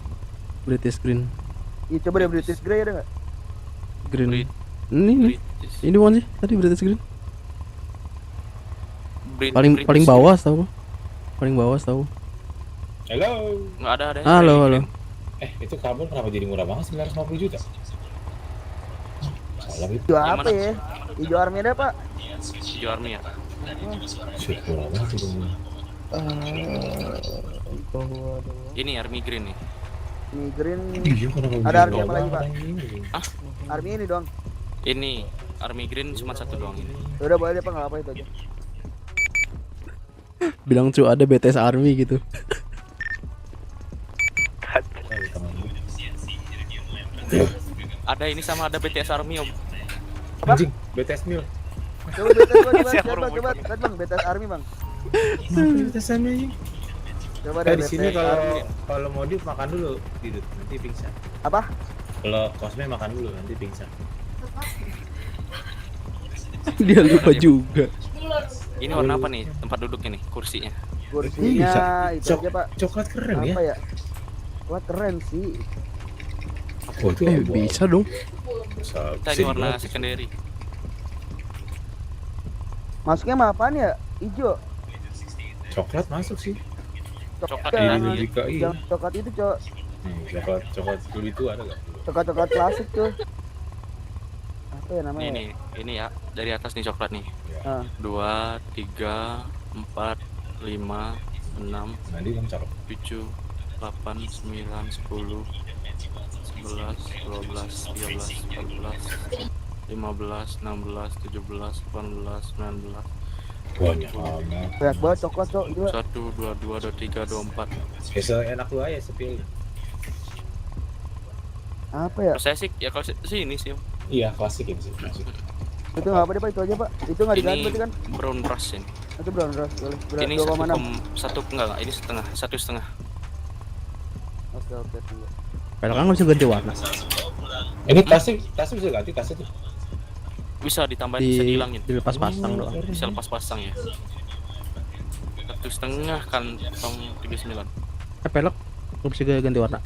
British green. hijau. Iya, coba deh British Grey ada nggak? Green. Brit- Ini nih. British. Ini bukan sih? Tadi British green. British Paling bawah tahu. Paling bawah tahu. Halo. Nggak ada. Halo, halo. Itu karbon kenapa jadi murah banget 950 juta? Salah itu. Hijau Yang apa mana? ya? Hijau army ada Pak? Hijau army ya. Shit, murah banget itu. Ini army green nih. Ini green. Iya, kenapa Ada begini army apa lagi, Pak? Ah, Army ini dong. ini army green cuma satu doang ini. Udah boleh deh Pak, nggak apa itu aja. Bilang cu ada BTS Army gitu. Ada ini sama ada BTS army om. Anjing, BTS Mil. Coba BTS coba, Siap, coba, bro. coba, lihat Bang, BTS army Bang. BTS Mil. Coba Di deh sini BTS Army. kalau modif makan dulu, Didut, nanti pingsan. Apa? Kalau Cosme makan dulu, nanti pingsan. Dia lupa juga. Ini warna apa nih tempat duduknya nih, kursinya? Kursinya itu aja Pak. Coklat keren ya. Apa ya? Wah keren sih. Oh, itu Bisa dong. Kita ini warna secondary. Masuknya mah apaan ya? Hijau. Coklat masuk sih. Coklat Jangan- ya. Logika iya. Jangan coklat itu cok. Coklat dulu itu ada nggak? Coklat klasik tuh. Apa ya namanya? Ini ya dari atas nih coklat nih. Ah. 2, 3, 4, 5, 6, Nanti kamu cakep. 7, 8, 9, 10, 11, 12, 13, 14, 15, 16, 17, 18, 19, Banyak banget. Banyak banget coklat cok. Gila. 1, 2, 23, 24. Ya enak lu aja sepil. Apa ya? Kalau saya sih ya kalau sini sih Om. Iya, klasik ini sih. Klasik. Itu nggak apa deh Pak, itu aja Pak. Itu nggak diganti berarti kan? brown brush ini. Itu brown brush boleh. Ini 2,6. enggak, ini setengah, 1,5. Oke tunggu. Padahal kan nggak bisa ganti warna. Ini tasnya bisa ganti tasnya tuh. Bisa ditambahin, bisa dihilangin. Dilepas pasang doang. Bisa lepas pasang ya. 1,5 kantong 39. Pelek nggak bisa ganti warna.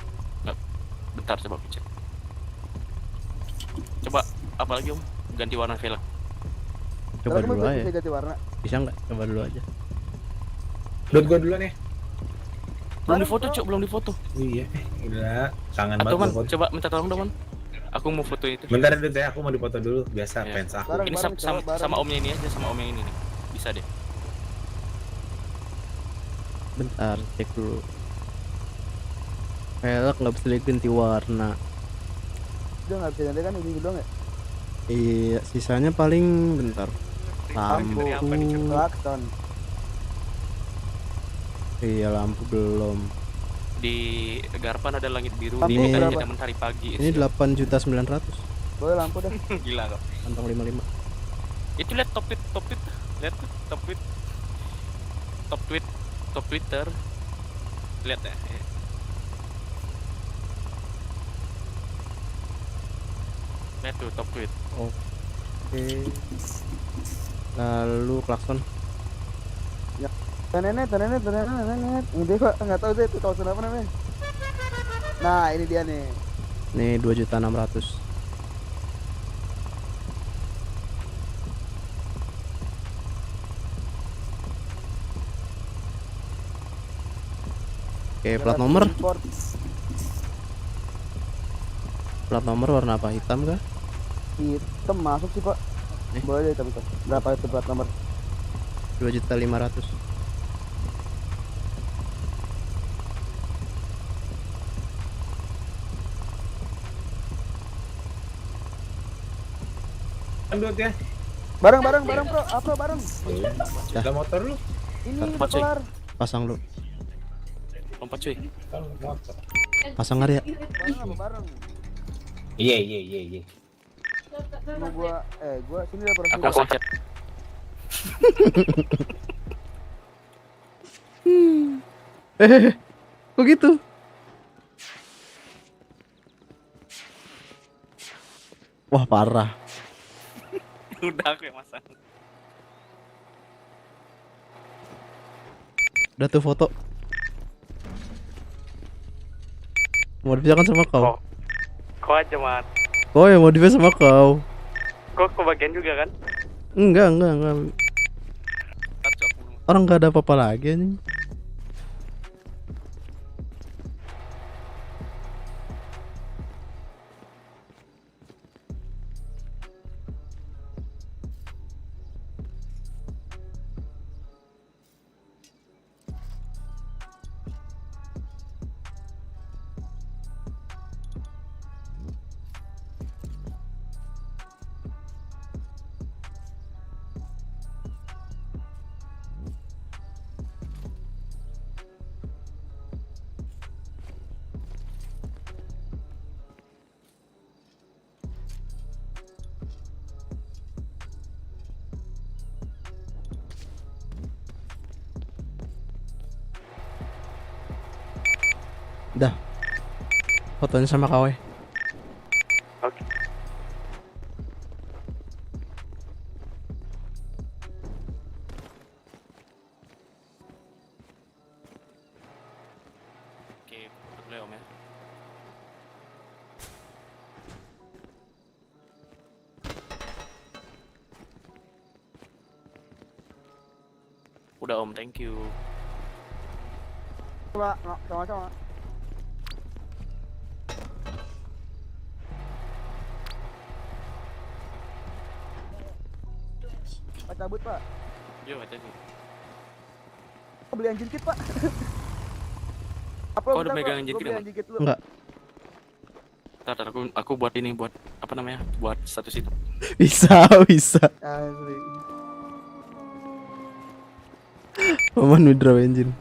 Bentar coba aku cek. Coba apa lagi Om? Ganti warna velg. Coba Kalau dulu kamu aja. bisa ganti warna. Bisa nggak? Coba dulu aja. Buat gua duluan ya. Belum difoto, Cuk, belum difoto. Iya, udah kangen Atau Man, banget gua foto. coba minta tolong dong, Man. Aku mau foto itu. Bentar dulu ya, aku mau dipoto dulu. Biasa Iya. fans aku. Bareng, Ini bareng, sama, bareng. sama omnya ini aja, sama omnya ini nih. Bisa deh. Bentar, cek dulu. Pelek nggak bisa ganti warna. Udah nggak bisa ganti kan ini doang ya? Iya, sisanya paling bentar. Lampu. Klakson. Iya, lampu belum. Di Garpan ada langit biru, Lampu di Medan berapa? ada mentari pagi. Ini 8.900.000. Boleh lampu dah. Gila kok. Kantong 55. Itu lihat top tweet. Lihat tuh, top Twitter. Lihat ya. Lihat tuh top tweet. Oke. Lalu klakson. Tenenet. Ini kok nggak tahu sih itu kawasan apa namanya. Nah ini dia nih. Nih 2.600.000. Oke, plat nomor. Import. Plat nomor warna apa? Hitam kah? Hitam masuk sih Pak. Boleh deh tapi Pak. Berapa itu plat nomor? 2.500.000. Andut ya. Bareng bro. Apa bareng? Ada motor lu? Ini Apa, udah cuy? kelar. Pasang lu. Lompat cuy. Kalau motor. Pasang Arya. Bareng apa bareng? Iya. Mau gua sini lah Aku pernah. sakit. Kok gitu? Wah parah. Udah aku yang masang. Udah tuh foto. Modifnya kan sama kau. Kau aja mat. Oh ya modifnya sama kau. Kau kebagian juga kan? Enggak. Ntar cok aku. Orang nggak ada apa-apa lagi anjing. Dah. Fotonya sama kau ya. Oke. Oke, foto dulu ya Om ya. Udah Om, thank you. Coba, sama-sama. Pak cabut Pak. Yo, aja nih. Beli engine kit Pak. Apa Kau udah megang engine kit nggak? engine kit dulu. Enggak. Ntar aku buat ini, buat apa namanya? Buat status itu. Bisa. Asli. Paman withdraw engine.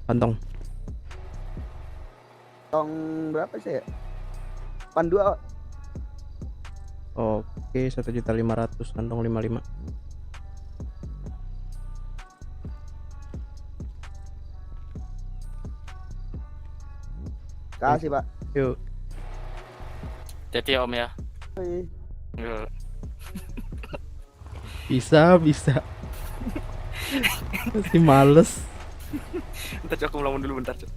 Kantong. Tong berapa sih ya? Pan 2. Oke, 1.500.000 kantong 55. Kasih Pak. Yuk. Hati ya Om ya. Oi. Yo. Bisa. Masih males. Bentar cok, aku ngelamun dulu bentar cok.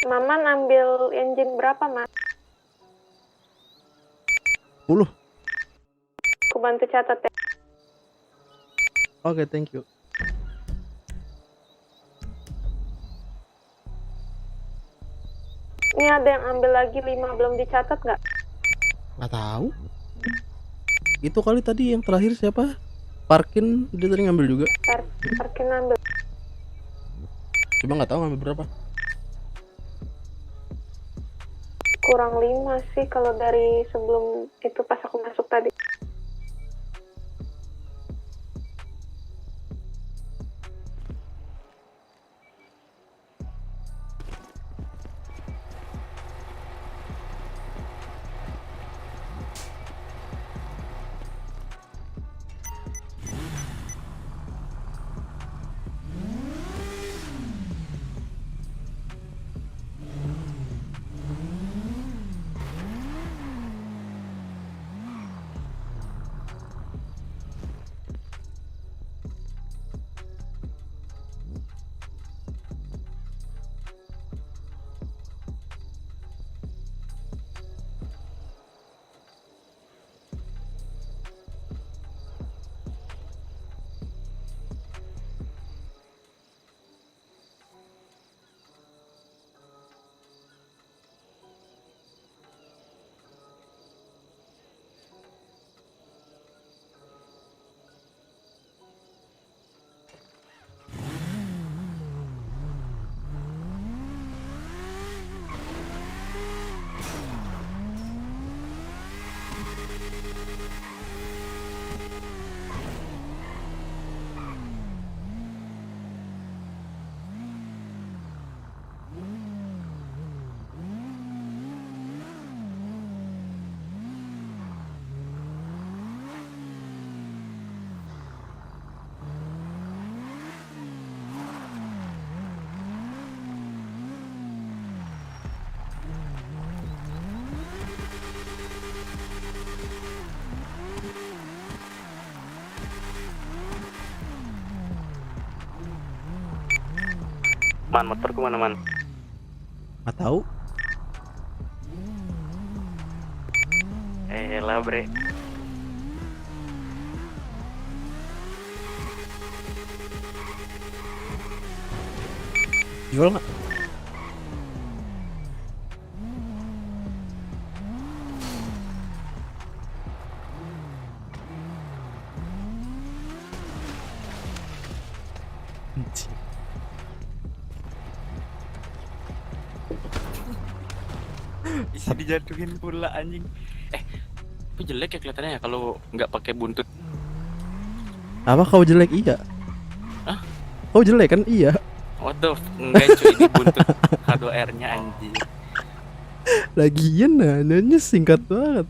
Maman ambil engine berapa, Mas? 10. Aku bantu catat ya. Oke, thank you. Ini ada yang ambil lagi 5 belum dicatat nggak? Nggak tahu. Itu kali tadi yang terakhir siapa? Parkin dia tadi ngambil juga. Parkin ambil. Cuma nggak tahu ngambil berapa. Kurang 5 sih kalau dari sebelum itu pas aku masuk tadi. Man, motorku mana man? Nggak tahu. Lah bre. Jual nggak? Anjing. Isi dijatuhin pula anjing. Tapi jelek ya kelihatannya ya kalau nggak pakai buntut. Apa kau jelek? Iya. Hah? Kau jelek kan? Iya. Enggak cuy, ini buntut H2R-nya anjing. Lagian nadanya singkat banget.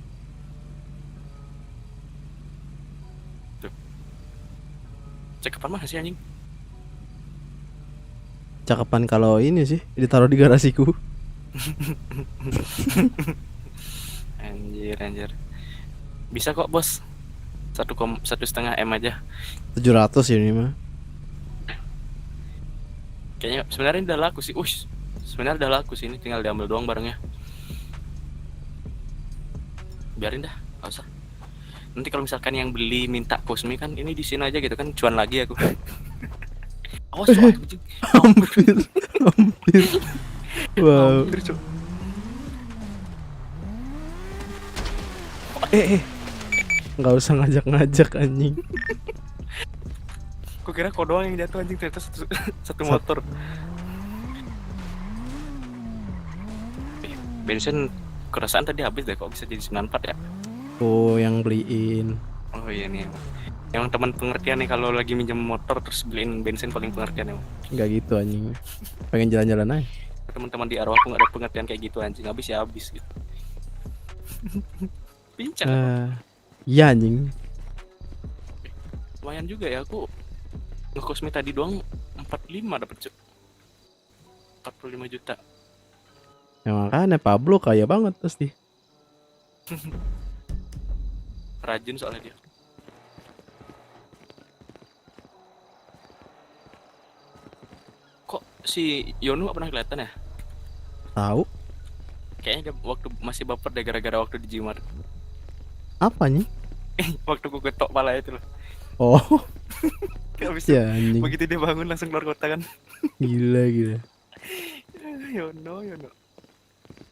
Cakapan mana sih anjing? Cakapan kalau ini sih ditaruh di garasiku. Anjir. Bisa kok bos. 1,5 M aja. 700 ya ini mah. Kayaknya sebenarnya udah laku sih. Sebenarnya udah laku sih, ini tinggal diambil doang barangnya. Biarin dah, nggak usah. Nanti kalau misalkan yang beli minta Cosmi kan ini di sini aja gitu kan, cuan lagi aku. Awas anjing. Hampir. Wow. Hampir, Cuk. Nggak usah ngajak-ngajak anjing. Aku kira kau doang yang jatuh anjing, ternyata satu motor. Bensin kerasaan tadi habis deh, kok bisa jadi 94 ya? Oh, yang beliin. Oh iya nih. Emang teman pengertian nih kalau lagi minjem motor terus beliin bensin paling pengertian emang. Nggak gitu anjing. Pengen jalan-jalan aja. Teman-teman di arwah aku nggak ada pengertian kayak gitu anjing, habis ya habis gitu. Pincang. Iya anjing. Lumayan juga ya, aku nge-Cosmi tadi doang 45 dapet Cuk. 45 juta. Ya makanya Pablo kaya banget pasti. Rajin soalnya dia. Kok si Yonu gak pernah kelihatan ya? Tahu? Kayaknya dia waktu masih baper deh gara-gara waktu di Gmart. Apa nih? Waktu ku ketok pala itu loh. Oh. Habis Ya anjing. begitu dia bangun langsung keluar kota kan. Gila. Yono.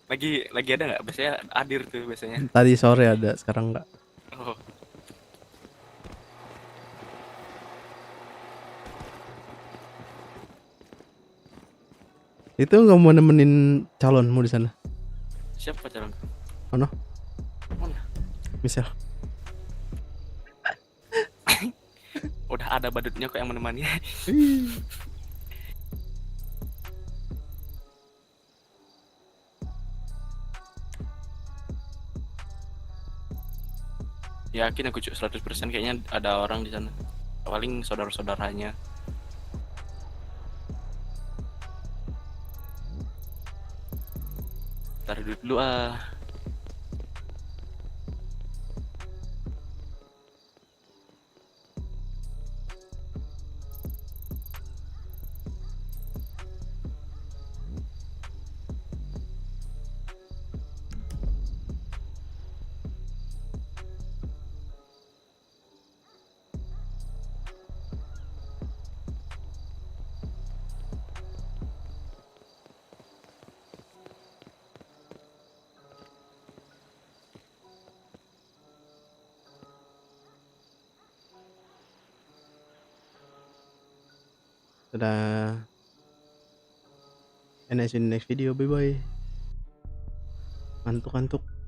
Lagi ada nggak? Biasanya hadir tuh biasanya. Tadi sore ada, sekarang enggak. Oh. Itu nggak mau nemenin calonmu di sana? Siapa calon? Mana? Misal. Udah ada badutnya kok yang menemani. Yakin aku 100% kayaknya ada orang di sana. Paling saudara-saudaranya. Taruh dulu ah. Dadah. And I see you in the next video. Bye bye. Ngantuk.